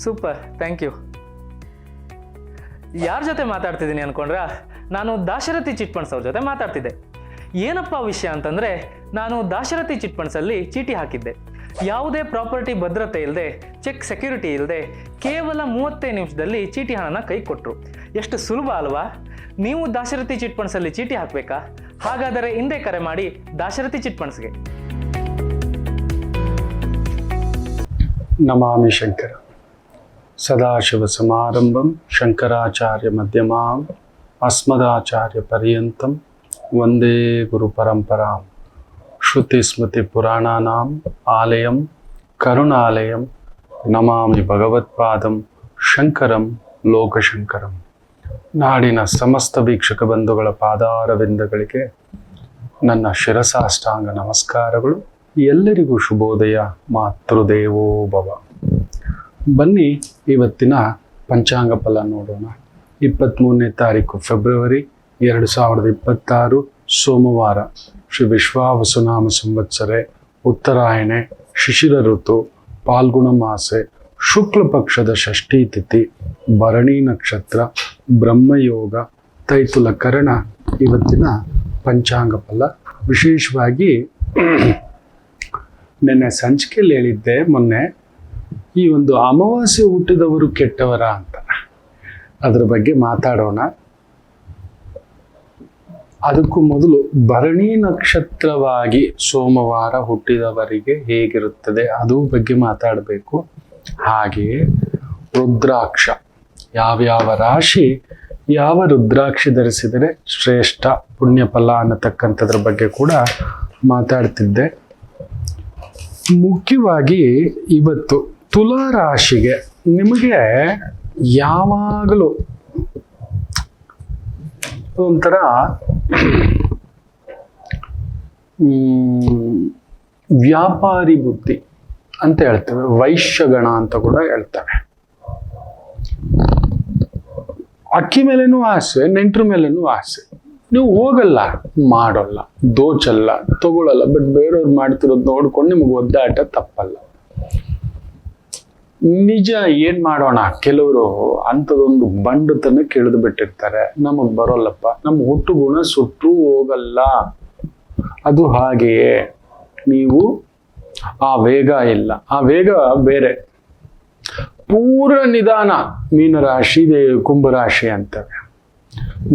Super, thank you. ಯಾರ ಜೊತೆ ಮಾತಾಡ್ತಿದ್ದೀನಿ ಅನ್ಕೊಂಡ್ರಾ? ನಾನು ದಾಶರಥಿ ಚಿಟ್ ಫಂಡ್ಸ್ ಅವ್ರ ಜೊತೆ ಮಾತಾಡ್ತಿದ್ದೆ. ಏನಪ್ಪ ವಿಷಯ ಅಂತಂದರೆ, ನಾನು ದಾಶರಥಿ ಚಿಟ್ ಫಂಡ್ಸಲ್ಲಿ ಚೀಟಿ ಹಾಕಿದ್ದೆ. ಯಾವುದೇ ಪ್ರಾಪರ್ಟಿ ಭದ್ರತೆ ಇಲ್ಲದೆ, ಚೆಕ್ ಸೆಕ್ಯೂರಿಟಿ ಇಲ್ಲದೆ, ಕೇವಲ 35 ನಿಮಿಷದಲ್ಲಿ ಚೀಟಿ ಹಣನ ಕೈ ಕೊಟ್ಟರು. ಎಷ್ಟು ಸುಲಭ ಅಲ್ವಾ? ನೀವು ದಾಶರಥಿ ಚಿಟ್ ಫಂಡ್ಸಲ್ಲಿ ಚೀಟಿ ಹಾಕಬೇಕಾ? ಹಾಗಾದರೆ ಹಿಂದೆ ಕರೆ ಮಾಡಿ ದಾಶರಥಿ ಚಿಟ್ ಫಂಡ್ಸ್ಗೆ. ನಮಾಮಿ ಶಂಕರ ಸದಾಶಿವ ಸಮಾರಂಭಂ ಶಂಕರಾಚಾರ್ಯ ಮಧ್ಯಮಾಂ ಅಸ್ಮದಾಚಾರ್ಯ ಪರ್ಯಂತಂ ವಂದೇ ಗುರು ಪರಂಪರಾಂ. ಶ್ರುತಿ ಸ್ಮೃತಿ ಪುರಾಣಾನಾಂ ಆಲಯಂ ಕರುಣಾಲಯಂ ನಮಾಮಿ ಭಗವತ್ಪಾದಂ ಶಂಕರಂ ಲೋಕಶಂಕರಂ. ನಾಡಿನ ಸಮಸ್ತ ವೀಕ್ಷಕ ಬಂಧುಗಳ ಪಾದಾರವಿಂದಗಳಿಗೆ ನನ್ನ ಶಿರಸಾಷ್ಟಾಂಗ ನಮಸ್ಕಾರಗಳು. ಎಲ್ಲರಿಗೂ ಶುಭೋದಯ. ಮಾತೃದೇವೋ ಭವ. ಬನ್ನಿ ಇವತ್ತಿನ ಪಂಚಾಂಗ ಫಲ ನೋಡೋಣ. 23ನೇ ತಾರೀಕು ಫೆಬ್ರವರಿ 2026 ಸೋಮವಾರ. ಶ್ರೀ ವಿಶ್ವಾವಸುನಾಮ ಸಂವತ್ಸರೆ, ಉತ್ತರಾಯಣೆ, ಶಿಶಿರ ಋತು, ಪಾಲ್ಗುಣ ಮಾಸೆ, ಶುಕ್ಲ ಪಕ್ಷದ ಷಷ್ಠಿ ತಿಥಿ, ಭರಣಿ ನಕ್ಷತ್ರ, ಬ್ರಹ್ಮಯೋಗ, ತೈತುಲ ಕರಣ. ಇವತ್ತಿನ ಪಂಚಾಂಗ ಫಲ ವಿಶೇಷವಾಗಿ ನೆನ್ನೆ ಸಂಚಿಕೆಯಲ್ಲಿ ಹೇಳಿದ್ದೆ, ಮೊನ್ನೆ ಈ ಒಂದು ಅಮಾವಾಸ್ಯೆ ಹುಟ್ಟಿದವರು ಕೆಟ್ಟವರ ಅಂತ, ಅದರ ಬಗ್ಗೆ ಮಾತಾಡೋಣ. ಅದಕ್ಕೂ ಮೊದಲು ಭರಣಿ ನಕ್ಷತ್ರವಾಗಿ ಸೋಮವಾರ ಹುಟ್ಟಿದವರಿಗೆ ಹೇಗಿರುತ್ತದೆ ಅದು ಬಗ್ಗೆ ಮಾತಾಡಬೇಕು. ಹಾಗೆಯೇ ರುದ್ರಾಕ್ಷ, ಯಾವ್ಯಾವ ರಾಶಿ ಯಾವ ರುದ್ರಾಕ್ಷಿ ಧರಿಸಿದರೆ ಶ್ರೇಷ್ಠ ಪುಣ್ಯ ಫಲ ಅನ್ನತಕ್ಕಂಥದ್ರ ಬಗ್ಗೆ ಕೂಡ ಮಾತಾಡ್ತಿದ್ದೆ. ಮುಖ್ಯವಾಗಿ ಇವತ್ತು ತುಲಾ ರಾಶಿಗೆ ನಿಮಗೆ ಯಾವಾಗಲೂ ಒಂಥರ ವ್ಯಾಪಾರಿ ಬುದ್ಧಿ ಅಂತ ಹೇಳ್ತೇವೆ, ವೈಶ್ಯಗಣ ಅಂತ ಕೂಡ ಹೇಳ್ತೇವೆ. ಅಕ್ಕಿ ಮೇಲೇನೂ ಆಸೆ, ನೆಂಟ್ರ ಮೇಲೇನೂ ಆಸೆ. ನೀವು ಹೋಗಲ್ಲ, ಮಾಡೋಲ್ಲ, ದೋಚಲ್ಲ, ತಗೊಳ್ಳಲ್ಲ, ಬಟ್ ಬೇರೆಯವ್ರು ಮಾಡ್ತಿರೋದು ನೋಡ್ಕೊಂಡು ನಿಮಗೆ ಒದ್ದಾಟ ತಪ್ಪಲ್ಲ. ನಿಜ. ಏನ್ ಮಾಡೋಣ, ಕೆಲವರು ಅಂಥದೊಂದು ಬಂಡತನ ಕೆಳೆದು ಬಿಟ್ಟಿರ್ತಾರೆ. ನಮಗ್ ಬರೋಲ್ಲಪ್ಪ, ನಮ್ಮ ಹುಟ್ಟು ಗುಣ ಸುಟ್ಟರೂ ಹೋಗಲ್ಲ. ಅದು ಹಾಗೆಯೇ. ನೀವು ಆ ವೇಗ ಇಲ್ಲ, ಆ ವೇಗ ಬೇರೆ. ಪೂರ್ಣ ನಿಧಾನ ಮೀನರಾಶಿ, ಕುಂಭರಾಶಿ ಅಂತವೆ.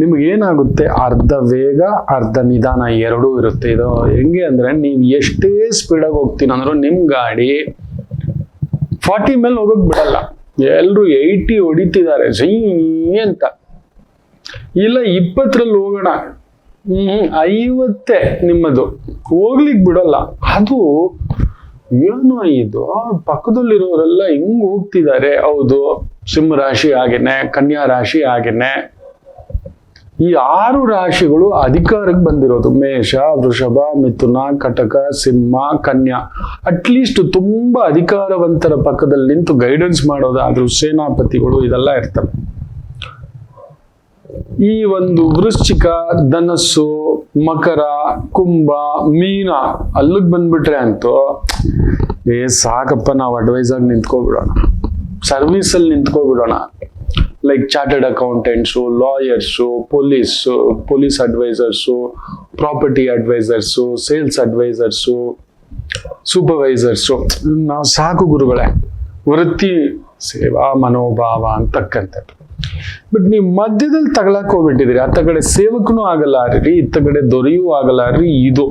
ನಿಮಗೇನಾಗುತ್ತೆ, ಅರ್ಧ ವೇಗ ಅರ್ಧ ನಿಧಾನ ಎರಡೂ ಇರುತ್ತೆ. ಇದು ಹೆಂಗೆ ಅಂದ್ರೆ, ನೀವು ಎಷ್ಟೇ ಸ್ಪೀಡಾಗಿ ಹೋಗ್ತೀನಿ ಅಂದ್ರೂ ನಿಮ್ ಗಾಡಿ 40 ಮೇಲೆ ಹೋಗಕ್ ಬಿಡಲ್ಲ. ಎಲ್ರು 80 ಹೊಡಿತಿದ್ದಾರೆ ಸೈ ಅಂತ. ಇಲ್ಲ 20ರಲ್ಲಿ ಹೋಗೋಣ, 50 ನಿಮ್ಮದು, ಹೋಗ್ಲಿಕ್ ಬಿಡಲ್ಲ. ಅದು ಏನೋ ಇದು ಪಕ್ಕದಲ್ಲಿರೋರೆಲ್ಲ ಹಿಂಗ್ ಹೋಗ್ತಿದ್ದಾರೆ. ಹೌದು, ಸಿಂಹ ರಾಶಿ ಹಾಗೇನೆ, ಕನ್ಯಾ ರಾಶಿ ಹಾಗೇನೆ. ಈ 6 ರಾಶಿಗಳು ಅಧಿಕಾರಕ್ಕೆ ಬಂದಿರೋದು. ಮೇಷ, ವೃಷಭ, ಮಿಥುನ, ಕಟಕ, ಸಿಂಹ, ಕನ್ಯಾ. ಅಟ್ಲೀಸ್ಟ್ ತುಂಬಾ ಅಧಿಕಾರವಂತರ ಪಕ್ಕದಲ್ಲಿ ನಿಂತು ಗೈಡೆನ್ಸ್ ಮಾಡೋದಾದ್ರೂ ಸೇನಾಪತಿಗಳು ಇದೆಲ್ಲ ಇರ್ತವೆ. ಈ ಒಂದು ವೃಶ್ಚಿಕ, ಧನಸ್ಸು, ಮಕರ, ಕುಂಭ, ಮೀನ ಅಲ್ಲಿಗೆ ಬಂದ್ಬಿಟ್ರೆ ಅಂತೂ ಸಾಕಪ್ಪ, ನಾವು ಅಡ್ವೈಸ್ ಆಗಿ ನಿಂತ್ಕೊಬಿಡೋಣ, ಸರ್ವಿಸಲ್ಲಿ ನಿಂತ್ಕೊಬಿಡೋಣ. Like chartered accountants, lawyers, police advisors, property advisors, sales advisors, supervisors. ನಾವು ಸಾಕು ಗುರುಗಳೇ, ವೃತ್ತಿ ಸೇವಾ ಮನೋಭಾವ ಅಂತಕ್ಕಂಥದ್ದು. ಬಟ್ ನೀವು ಮಧ್ಯದಲ್ಲಿ ತಗೊಳಕ್ ಹೋಗ್ಬಿಟ್ಟಿದ್ರಿ. ಅತ್ತ ಕಡೆ ಸೇವಕನೂ ಆಗಲಾರ್ರಿ, ಇತ್ತ ಕಡೆ ದೊರೆಯೂ ಆಗಲಾರ್ರಿ. ಇದು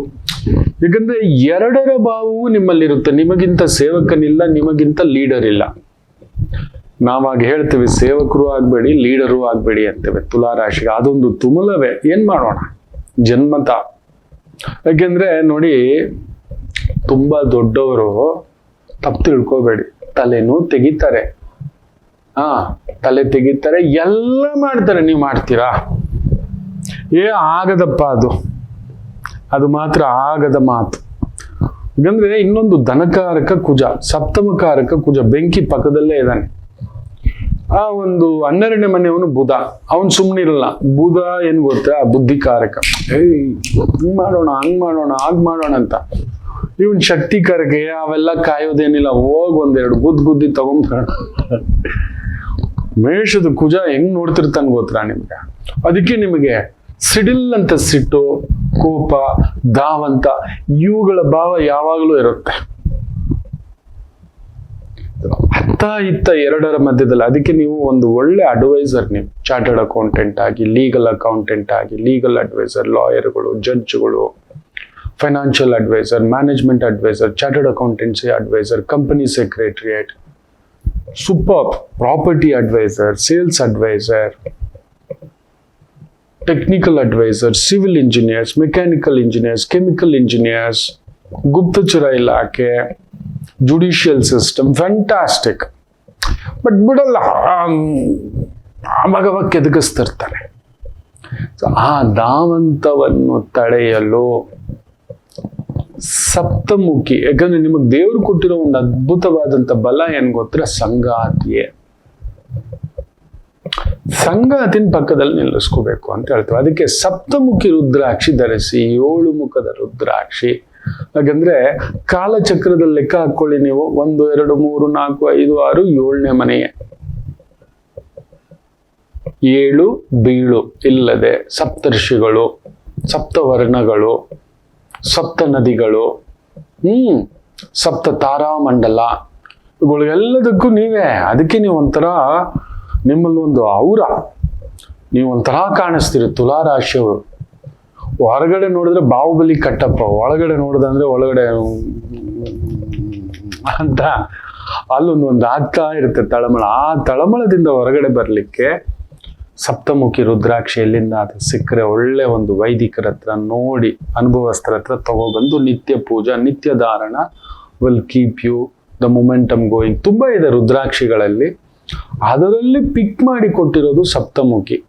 ಯಾಕಂದ್ರೆ ಎರಡರ ಭಾವವು ನಿಮ್ಮಲ್ಲಿರುತ್ತೆ. ನಿಮಗಿಂತ ಸೇವಕನಿಲ್ಲ, ನಿಮಗಿಂತ ಲೀಡರ್ ಇಲ್ಲ. ನಾವಾಗ ಹೇಳ್ತೇವೆ ಸೇವಕರು ಆಗ್ಬೇಡಿ, ಲೀಡರು ಆಗ್ಬೇಡಿ ಅಂತೇವೆ ತುಲಾರಾಶಿಗೆ. ಅದೊಂದು ತುಮುಲವೇ. ಏನ್ ಮಾಡೋಣ, ಜನ್ಮತ. ಯಾಕೆಂದ್ರೆ ನೋಡಿ, ತುಂಬಾ ದೊಡ್ಡವರು ತಪ್ಪು ತಿಳ್ಕೋಬೇಡಿ, ತಲೆನೂ ತೆಗಿತಾರೆ. ತಲೆ ತೆಗಿತಾರೆ, ಎಲ್ಲ ಮಾಡ್ತಾರೆ. ನೀವು ಮಾಡ್ತೀರಾ? ಆಗದಪ್ಪ, ಅದು ಮಾತ್ರ ಆಗದ ಮಾತು. ಯಾಕಂದ್ರೆ ಇನ್ನೊಂದು ಧನಕಾರಕ ಕುಜ, ಸಪ್ತಮಕಾರಕ ಕುಜ, ಬೆಂಕಿ ಪಕ್ಕದಲ್ಲೇ ಇದ್ದಾನೆ. ಆ ಒಂದು 12ನೇ ಮನೆಯವನು ಬುಧ. ಅವನ್ ಸುಮ್ಮನಿರಲ್ಲ. ಬುಧ ಏನ್ ಗೊತ್ತಾ, ಬುದ್ಧಿಕಾರಕ. ಹಂಗ್ ಮಾಡೋಣ, ಹಂಗ್ ಮಾಡೋಣ, ಹಾಗ್ ಮಾಡೋಣ ಅಂತ ಇವನ್ ಶಕ್ತಿಕರಗೆ ಅವೆಲ್ಲ ಕಾಯೋದೇನಿಲ್ಲ, ಹೋಗ್ ಒಂದೆರಡು ಗುದ್ದಿ ತಗೊಂಬರೋಣ. ಮೇಷದ ಕುಜ ಹೆಂಗ್ ನೋಡ್ತಿರ್ತಾನೆ ಗೊತ್ತಾ ನಿಮ್ಗೆ. ಅದಕ್ಕೆ ನಿಮಗೆ ಸಿಡಿಲ್ ಅಂತ ಸಿಟ್ಟು, ಕೋಪ, ಧಾವಂತ ಇವುಗಳ ಭಾವ ಯಾವಾಗಲೂ ಇರುತ್ತೆ. ಅತ್ತ ಇತ್ತ ಎರಡರ ಮಧ್ಯದಲ್ಲಿ. ಅದಕ್ಕೆ ನೀವು ಒಂದು ಒಳ್ಳೆ ಅಡ್ವೈಸರ್, ನೀವು ಚಾರ್ಟರ್ಡ್ ಅಕೌಂಟೆಂಟ್ ಆಗಿ, ಲೀಗಲ್ ಅಕೌಂಟೆಂಟ್ ಆಗಿ, ಲೀಗಲ್ ಅಡ್ವೈಸರ್, ಲಾಯರ್ಗಳು, ಜಡ್ಜ್ಗಳು, financial advisor, management advisor, chartered accountancy advisor, company secretariat, super property advisor, sales advisor, technical advisor, civil engineers, mechanical engineers, chemical engineers, ಗುಪ್ತಚರ ಇಲಾಖೆ, ಜುಡಿಷಿಯಲ್ ಸಿಸ್ಟಮ್, ಫ್ಯಾಂಟಾಸ್ಟಿಕ್. ಬಟ್ ಬಿಡಲ್ಲ, ಅವಾಗ ಕೆದಗಿಸ್ತಿರ್ತಾರೆ. ಆ ಧಾವಂತವನ್ನು ತಡೆಯಲು ಸಪ್ತಮುಖಿ, ಯಾಕಂದ್ರೆ ನಿಮಗೆ ದೇವರು ಕೊಟ್ಟಿರೋ ಒಂದು ಅದ್ಭುತವಾದಂತ ಬಲ ಏನ್ ಗೊತ್ತರ, ಸಂಗಾತಿಯೇ. ಸಂಗಾತಿನ ಪಕ್ಕದಲ್ಲಿ ನಿಲ್ಲಿಸ್ಕೋಬೇಕು ಅಂತ ಹೇಳ್ತೇವೆ. ಅದಕ್ಕೆ ಸಪ್ತಮುಖಿ ರುದ್ರಾಕ್ಷಿ ಧರಿಸಿ, 7 ಮುಖದ ರುದ್ರಾಕ್ಷಿ. ಹಾಗಂದ್ರೆ ಕಾಲಚಕ್ರದಲ್ಲಿ ಲೆಕ್ಕ ಹಾಕೊಳ್ಳಿ ನೀವು, 1 2 3 4 5 6 7ನೇ ಮನೆಯೇ. 7 ಬೀಳು ಇಲ್ಲದೆ ಸಪ್ತರ್ಷಿಗಳು, ಸಪ್ತವರ್ಣಗಳು, ಸಪ್ತ ನದಿಗಳು, ಸಪ್ತ ತಾರಾಮಂಡಲ, ಇವುಗಳೆಲ್ಲದಕ್ಕೂ ನೀವೇ. ಅದಕ್ಕೆ ನೀವು ಒಂಥರ, ನಿಮ್ಮಲ್ಲಿ ಒಂದು ಔರ, ನೀವು ಒಂಥರ ಕಾಣಿಸ್ತೀರಿ ತುಲಾರಾಶಿಯವರು. ಹೊರಗಡೆ ನೋಡಿದ್ರೆ ಬಾಹುಬಲಿ ಕಟ್ಟಪ್ಪ, ಒಳಗಡೆ ನೋಡಿದ್ರೆ ಒಳಗಡೆ ಅಂತ ಅಲ್ಲೊಂದು ಆಗ್ತಾ ಇರುತ್ತೆ ತಳಮಳ. ಆ ತಳಮಳದಿಂದ ಹೊರಗಡೆ ಬರ್ಲಿಕ್ಕೆ ಸಪ್ತಮುಖಿ ರುದ್ರಾಕ್ಷಿ ಎಲ್ಲಿಂದ ಅದು ಸಿಕ್ಕರೆ ಒಳ್ಳೆ ಒಂದು ವೈದಿಕರ ಹತ್ರ ನೋಡಿ, ಅನುಭವಸ್ಥರ ಹತ್ರ ತಗೊಬಂದು ನಿತ್ಯ ಪೂಜಾ, ನಿತ್ಯ ಧಾರಣ will keep you the momentum going. ತುಂಬಾ ಇದೆ ರುದ್ರಾಕ್ಷಿಗಳಲ್ಲಿ, ಅದರಲ್ಲಿ ಪಿಕ್ ಮಾಡಿ ಕೊಟ್ಟಿರೋದು ಸಪ್ತಮುಖಿ.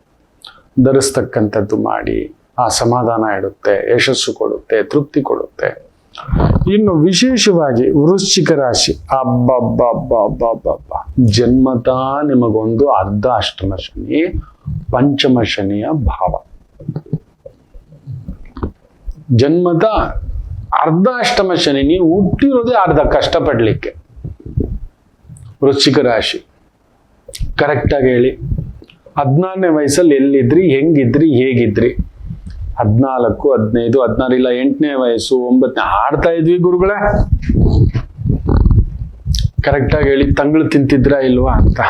ಧರಿಸ್ತಕ್ಕಂಥದ್ದು ಮಾಡಿ ಆ ಸಮಾಧಾನ ಇಡುತ್ತೆ, ಯಶಸ್ಸು ಕೊಡುತ್ತೆ, ತೃಪ್ತಿ ಕೊಡುತ್ತೆ. ಇನ್ನು ವಿಶೇಷವಾಗಿ ವೃಶ್ಚಿಕ ರಾಶಿ, ಅಬ್ಬಬ್ಬಬ್ಬಬ್ಬಬ್ಬ, ಜನ್ಮತಾ ನಿಮಗೊಂದು ಅರ್ಧ ಅಷ್ಟಮ ಶನಿ, ಪಂಚಮ ಶನಿಯ ಭಾವ. ಜನ್ಮತ ಅರ್ಧ ಅಷ್ಟಮ ಶನಿ, ನೀವು ಹುಟ್ಟಿರೋದೇ ಅರ್ಧ ಕಷ್ಟಪಡ್ಲಿಕ್ಕೆ. ವೃಶ್ಚಿಕ ರಾಶಿ ಕರೆಕ್ಟಾಗಿ ಹೇಳಿ, 14ನೇ ವಯಸ್ಸಲ್ಲಿ ಎಲ್ಲಿದ್ರಿ, ಹೆಂಗಿದ್ರಿ, ಹೇಗಿದ್ರಿ? 14, 15, 16 ಇಲ್ಲ 8ನೇ ವಯಸ್ಸು, 9ನೇ ಆಡ್ತಾ ಇದ್ವಿ ಗುರುಗಳೇ. ಕರೆಕ್ಟಾಗಿ ಹೇಳಿ, ತಂಗಳು ತಿಂತಿದ್ರಾ ಇಲ್ವಾ ಅಂತ.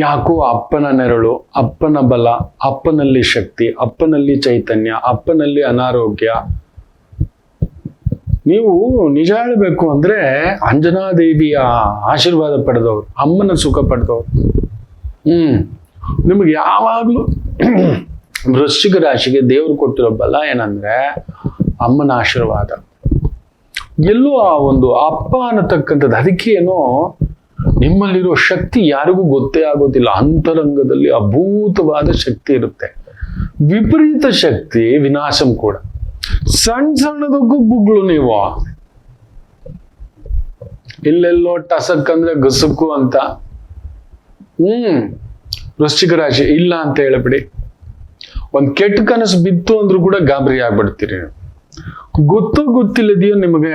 ಯಾಕೋ ಅಪ್ಪನ ನೆರಳು, ಅಪ್ಪನ ಬಲ, ಅಪ್ಪನಲ್ಲಿ ಶಕ್ತಿ, ಅಪ್ಪನಲ್ಲಿ ಚೈತನ್ಯ, ಅಪ್ಪನಲ್ಲಿ ಅನಾರೋಗ್ಯ. ನೀವು ನಿಜ ಹೇಳಬೇಕು ಅಂದ್ರೆ ಅಂಜನಾದೇವಿಯ ಆಶೀರ್ವಾದ ಪಡೆದವ್ರು, ಅಮ್ಮನ ಸುಖ ಪಡೆದವ್ರು. ನಿಮಗೆ ಯಾವಾಗ್ಲೂ ವೃಶ್ಚಿಕ ರಾಶಿಗೆ ದೇವರು ಕೊಟ್ಟಿರೋ ಬಲ ಏನಂದ್ರೆ ಅಮ್ಮನ ಆಶೀರ್ವಾದ. ಎಲ್ಲೋ ಆ ಒಂದು ಅಪ್ಪ ಅನ್ನತಕ್ಕಂಥದ್ದು, ಅದಕ್ಕೆ ಏನೋ ನಿಮ್ಮಲ್ಲಿರೋ ಶಕ್ತಿ ಯಾರಿಗೂ ಗೊತ್ತೇ ಆಗೋದಿಲ್ಲ. ಅಂತರಂಗದಲ್ಲಿ ಅಭೂತವಾದ ಶಕ್ತಿ ಇರುತ್ತೆ. ವಿಪರೀತ ಶಕ್ತಿ ವಿನಾಶಂ ಕೂಡ. ಸಣ್ಣ ಸಣ್ಣದಕ್ಕೂ ಬುಗ್ಳು ನೀವು. ಇಲ್ಲೆಲ್ಲೋ ಟಸಕ್ ಅಂದ್ರೆ ಗಸಕ್ಕು ಅಂತ. ವೃಶ್ಚಿಕ ರಾಶಿ ಇಲ್ಲ ಅಂತ ಹೇಳ್ಬಿಡಿ. ಒಂದ್ ಕೆಟ್ಟ ಕನಸು ಬಿತ್ತು ಅಂದ್ರೂ ಕೂಡ ಗಾಬರಿ ಆಗ್ಬಿಡ್ತೀರಿ. ಗೊತ್ತೋ ಗೊತ್ತಿಲ್ಲದೆಯೋ ನಿಮಗೆ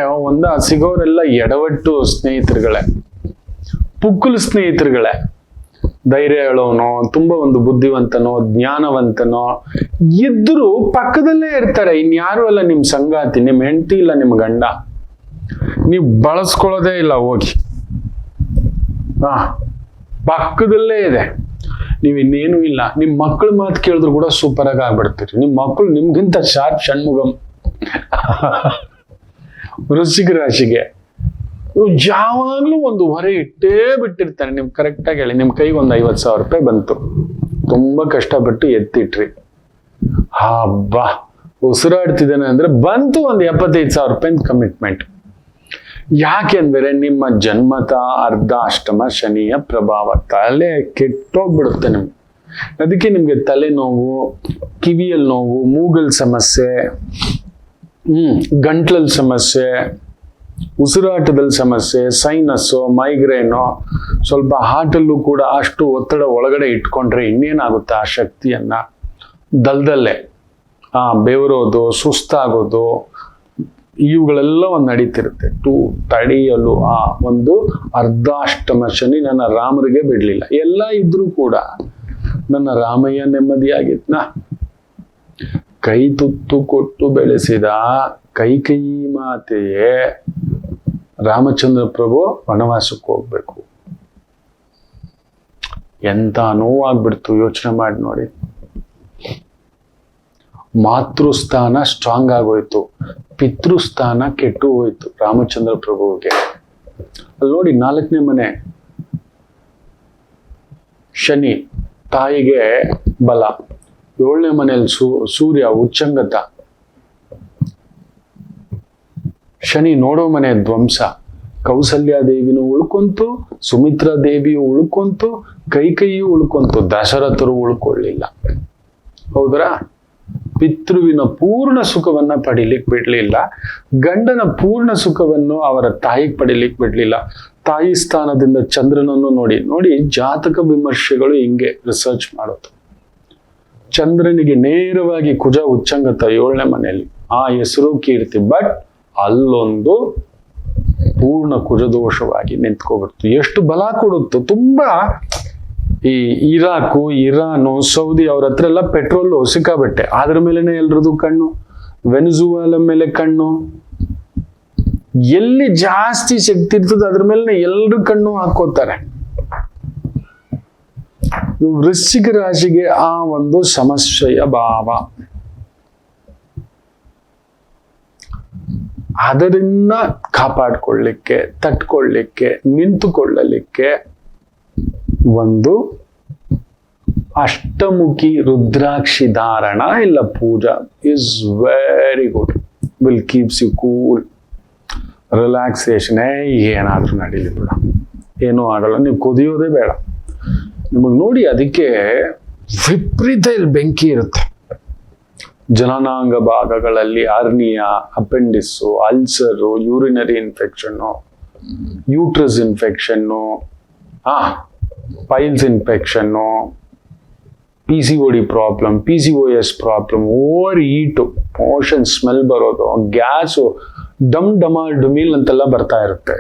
ಸಿಗೋರೆಲ್ಲ ಎಡವಟ್ಟು ಸ್ನೇಹಿತರುಗಳೇ, ಪುಕ್ಕಲು ಸ್ನೇಹಿತರುಗಳೇ. ಧೈರ್ಯ ಹೇಳೋನೋ, ತುಂಬಾ ಒಂದು ಬುದ್ಧಿವಂತನೋ, ಜ್ಞಾನವಂತನೋ ಇದ್ರು ಪಕ್ಕದಲ್ಲೇ ಇರ್ತಾರೆ. ಇನ್ಯಾರು ಅಲ್ಲ ನಿಮ್ ಸಂಗಾತಿ, ನಿಮ್ ಹೆಂಡತಿ ಇಲ್ಲ ನಿಮ್ ಗಂಡ. ನೀವು ಬಳಸ್ಕೊಳ್ಳೋದೇ ಇಲ್ಲ ಹೋಗಿ. ಪಕ್ಕದಲ್ಲೇ ಇದೆ. ನೀವ್ ಇನ್ನೇನು ಇಲ್ಲ. ನಿಮ್ ಮಕ್ಕಳ ಮಾತು ಕೇಳಿದ್ರು ಕೂಡ ಸೂಪರ್ ಆಗಿ ಆಗ್ಬಿಡ್ತೀರಿ. ನಿಮ್ ಮಕ್ಕಳು ನಿಮ್ಗಿಂತ ಶಾರ್ಪ್ ಷಣ್ಮುಗಂ. ವೃಶ್ಚಿಕ ರಾಶಿಗೆ ಯಾವಾಗ್ಲೂ ಒಂದು ಹೊರೆ ಇಟ್ಟೇ ಬಿಟ್ಟಿರ್ತಾನೆ. ನಿಮ್ ಕರೆಕ್ಟ್ ಆಗಿ ಹೇಳಿ, ನಿಮ್ ಕೈಗೆ ಒಂದು 50,000 ರೂಪಾಯಿ ಬಂತು, ತುಂಬಾ ಕಷ್ಟಪಟ್ಟು ಎತ್ತಿಟ್ರಿ. ಹಬ್ಬ ಉಸಿರಾಡ್ತಿದ್ದೇನೆ ಅಂದ್ರೆ ಬಂತು ಒಂದು 75,000 ರೂಪಾಯಿ ಕಮಿಟ್ಮೆಂಟ್. ಯಾಕೆಂದ್ರೆ ನಿಮ್ಮ ಜನ್ಮತ ಅರ್ಧ ಅಷ್ಟಮ ಶನಿಯ ಪ್ರಭಾವ, ತಲೆ ಕೆಟ್ಟೋಗ್ಬಿಡುತ್ತೆ ನಿಮ್ಗೆ. ಅದಕ್ಕೆ ನಿಮ್ಗೆ ತಲೆನೋವು, ಕಿವಿಯಲ್ಲಿ ನೋವು, ಮೂಗಲ್ ಸಮಸ್ಯೆ, ಗಂಟ್ಲಲ್ಲಿ ಸಮಸ್ಯೆ, ಉಸಿರಾಟದಲ್ಲಿ ಸಮಸ್ಯೆ, ಸೈನಸ್ಸು, ಮೈಗ್ರೇನು, ಸ್ವಲ್ಪ ಹಾರ್ಟಲ್ಲೂ ಕೂಡ ಅಷ್ಟು ಒತ್ತಡ ಒಳಗಡೆ ಇಟ್ಕೊಂಡ್ರೆ ಇನ್ನೇನಾಗುತ್ತೆ ಆ ಶಕ್ತಿಯನ್ನ ದಲ್ದಲ್ಲೇ ಬೆವರೋದು, ಸುಸ್ತಾಗೋದು, ಇವುಗಳೆಲ್ಲ ಒಂದು ನಡೀತಿರುತ್ತೆ. ತಡೆಯಲು ಆ ಒಂದು ಅರ್ಧಾಷ್ಟಮ ಶನಿ ನನ್ನ ರಾಮರಿಗೆ ಬಿಡ್ಲಿಲ್ಲ. ಎಲ್ಲ ಇದ್ರೂ ಕೂಡ ನನ್ನ ರಾಮಯ್ಯ ನೆಮ್ಮದಿಯಾಗಿತ್ನ. ಕೈ ತುತ್ತು ಕೊಟ್ಟು ಬೆಳೆಸಿದ ಕೈಕೇಯಿ ಮಾತೆಯೇ ರಾಮಚಂದ್ರ ಪ್ರಭು ವನವಾಸಕ್ಕೆ ಹೋಗ್ಬೇಕು. ಎಂತ ನೋವಾಗ್ಬಿಡ್ತು ಯೋಚನೆ ಮಾಡಿ ನೋಡಿ. ಮಾತೃಸ್ಥಾನ ಸ್ಟ್ರಾಂಗ್ ಆಗೋಯ್ತು, ಪಿತೃಸ್ಥಾನ ಕೆಟ್ಟು ಹೋಯ್ತು ರಾಮಚಂದ್ರ ಪ್ರಭುವಿಗೆ. ಅಲ್ಲಿ ನೋಡಿ 4ನೇ ಮನೆ ಶನಿ, ತಾಯಿಗೆ ಬಲ. 7ನೇ ಮನೆಯಲ್ಲಿ ಸೂರ್ಯ ಉಚ್ಚಂಗತ, ಶನಿ ನೋಡೋ ಮನೆ ಧ್ವಂಸ. ಕೌಸಲ್ಯ ದೇವಿನೂ ಉಳ್ಕೊಂತು, ಸುಮಿತ್ರಾ ದೇವಿಯು ಉಳ್ಕೊಂತು, ಕೈಕೇಯಿಯು ಉಳ್ಕೊಂತು, ದಶರಥರು ಉಳ್ಕೊಳ್ಳಿಲ್ಲ. ಹೌದ್ರಾ? ಪಿತೃವಿನ ಪೂರ್ಣ ಸುಖವನ್ನ ಪಡಿಲಿಕ್ಕೆ ಬಿಡ್ಲಿಲ್ಲ, ಗಂಡನ ಪೂರ್ಣ ಸುಖವನ್ನು ಅವರ ತಾಯಿಗೆ ಪಡಿಲಿಕ್ಕೆ ಬಿಡ್ಲಿಲ್ಲ. ತಾಯಿ ಸ್ಥಾನದಿಂದ ಚಂದ್ರನನ್ನು ನೋಡಿ ನೋಡಿ ಜಾತಕ ವಿಮರ್ಶೆಗಳು ಹಿಂಗೆ ರಿಸರ್ಚ್ ಮಾಡೋದು. ಚಂದ್ರನಿಗೆ ನೇರವಾಗಿ ಕುಜ ಉಚ್ಚಂಗತ 7ನೇ ಮನೆಯಲ್ಲಿ, ಆ ಹೆಸರು ಕೀರ್ತಿ. ಬಟ್ ಅಲ್ಲೊಂದು ಪೂರ್ಣ ಕುಜದೋಷವಾಗಿ ನಿಂತ್ಕೊಬಿಡ್ತು. ಎಷ್ಟು ಬಲ ಕೊಡುತ್ತೋ. ತುಂಬಾ ಈ ಇರಾಕು, ಇರಾನು, ಸೌದಿ ಅವ್ರ ಹತ್ರ ಎಲ್ಲ ಪೆಟ್ರೋಲ್ ಸಿಕ್ಕಾಬಟ್ಟೆ. ಅದ್ರ ಮೇಲೆನೆ ಎಲ್ರದು ಕಣ್ಣು. ವೆನಿಜುವಾಲ ಮೇಲೆ ಕಣ್ಣು. ಎಲ್ಲಿ ಜಾಸ್ತಿ ಶಕ್ತಿ ಇರ್ತದೆ ಅದ್ರ ಮೇಲೆ ಎಲ್ರು ಕಣ್ಣು ಹಾಕೋತಾರೆ. ವೃಶ್ಚಿಕ ರಾಶಿಗೆ ಆ ಒಂದು ಸಮಸ್ಯೆಯ ಭಾವ. ಅದರಿಂದ ಕಾಪಾಡ್ಕೊಳ್ಳಿಕ್ಕೆ, ತಟ್ಕೊಳ್ಳಿಕ್ಕೆ, ನಿಂತುಕೊಳ್ಳಲಿಕ್ಕೆ ಒಂದು ಅಷ್ಟಮುಖಿ ರುದ್ರಾಕ್ಷಿ ಧಾರಣ ಇಲ್ಲ puja is very good. Will keeps you cool, relaxation. ಏನಾದ್ರೂ ನಡೀಲಿ ಬಿಡ, ಏನೂ ಆಗಲ್ಲ, ನೀವು ಕುದಿಯೋದೇ ಬೇಡ. ನಿಮಗೆ ನೋಡಿ ಅದಕ್ಕೆ ವಿಪರೀತ ಇಲ್ಲಿ ಬೆಂಕಿ ಇರುತ್ತೆ. ಜನನಾಂಗ ಭಾಗಗಳಲ್ಲಿ hernia, appendix, ulcer, urinary infection, uterus infection, piles infection, PCOD problem, PCOS problem, over heat, motion smell ಬರೋದು, ಗ್ಯಾಸು, ಡಮಾಲ್ ಡುಮಿಲ್ ಅಂತೆಲ್ಲ ಬರ್ತಾ ಇರುತ್ತೆ.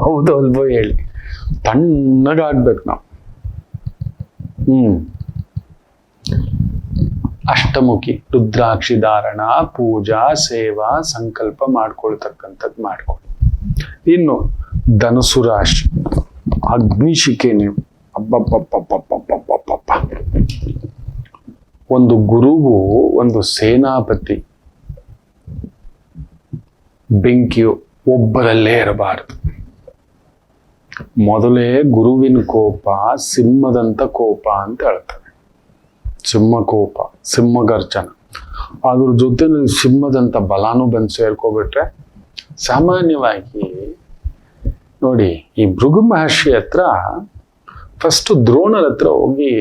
ಹೌದು ಅಲ್ವೋ ಹೇಳಿ, ತಣ್ಣಗಾಗ್ಬೇಕು ನಾವು. ಅಷ್ಟಮುಖಿ ರುದ್ರಾಕ್ಷಿ ಧಾರಣ, ಪೂಜಾ, ಸೇವಾ, ಸಂಕಲ್ಪ ಮಾಡ್ಕೊಳ್ತಕ್ಕಂಥದ್ದು ಮಾಡ್ಕೊಳ್ಳಿ. ಇನ್ನು ಧನುಸು ರಾಶಿ, ಅಗ್ನಿಶಿಖೆ. ನೀವು ಅಬ್ಬಬ್ಬಬ್ಬಬ್ಬಬ್ಬಬ್ಬಬ್ಬ. ಒಂದು ಗುರುವು, ಒಂದು ಸೇನಾಪತಿ, ಬೆಂಕಿಯು ಒಬ್ಬರಲ್ಲೇ ಇರಬಾರದು. ಮೊದಲೇ ಗುರುವಿನ ಕೋಪ ಸಿಂಹದಂತ ಕೋಪ ಅಂತ ಹೇಳ್ತಾರೆ. ಸಿಂಹ ಕೋಪ, ಸಿಂಹ ಗರ್ಜನ. ಅದ್ರ ಜೊತೆ ಸಿಂಹದಂತ ಬಲಾನು ಬಂದು ಸೇರ್ಕೊಬಿಟ್ರೆ ಸಾಮಾನ್ಯವಾಗಿ ನೋಡಿ, ಈ ಭೃಗು ಮಹರ್ಷಿ ಹತ್ರ ಫಸ್ಟ್ ದ್ರೋಣರ ಹತ್ರ ಹೋಗಿ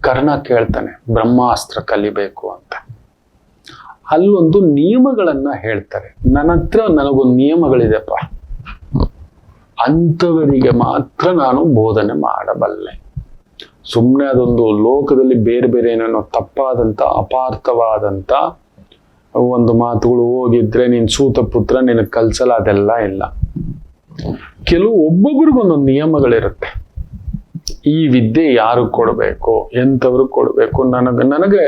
ಕರ್ಣ ಕೇಳ್ತಾನೆ ಬ್ರಹ್ಮಾಸ್ತ್ರ ಕಲಿಬೇಕು ಅಂತ. ಅಲ್ಲೊಂದು ನಿಯಮಗಳನ್ನ ಹೇಳ್ತಾರೆ. ನನ್ನ ಹತ್ರ ನನಗೊಂದು ನಿಯಮಗಳಿದೆಪ್ಪ, ಅಂಥವರಿಗೆ ಮಾತ್ರ ನಾನು ಬೋಧನೆ ಮಾಡಬಲ್ಲೆ. ಸುಮ್ಮನೆ ಅದೊಂದು ಲೋಕದಲ್ಲಿ ಬೇರೆ ಬೇರೆ ಏನೇನೋ ತಪ್ಪಾದಂಥ, ಅಪಾರ್ಥವಾದಂಥ ಒಂದು ಮಾತುಗಳು ಹೋಗಿದ್ರೆ ನೀನು ಸೂತ ಪುತ್ರ, ನಿನಗೆ ಕಲ್ಸಲ್ಲ, ಅದೆಲ್ಲ ಇಲ್ಲ. ಕೆಲವು ಒಬ್ಬೊಬ್ರಿಗೊಂದೊಂದು ನಿಯಮಗಳಿರುತ್ತೆ. ಈ ವಿದ್ಯೆ ಯಾರು ಕೊಡಬೇಕು, ಎಂಥವ್ರು ಕೊಡಬೇಕು. ನನಗೆ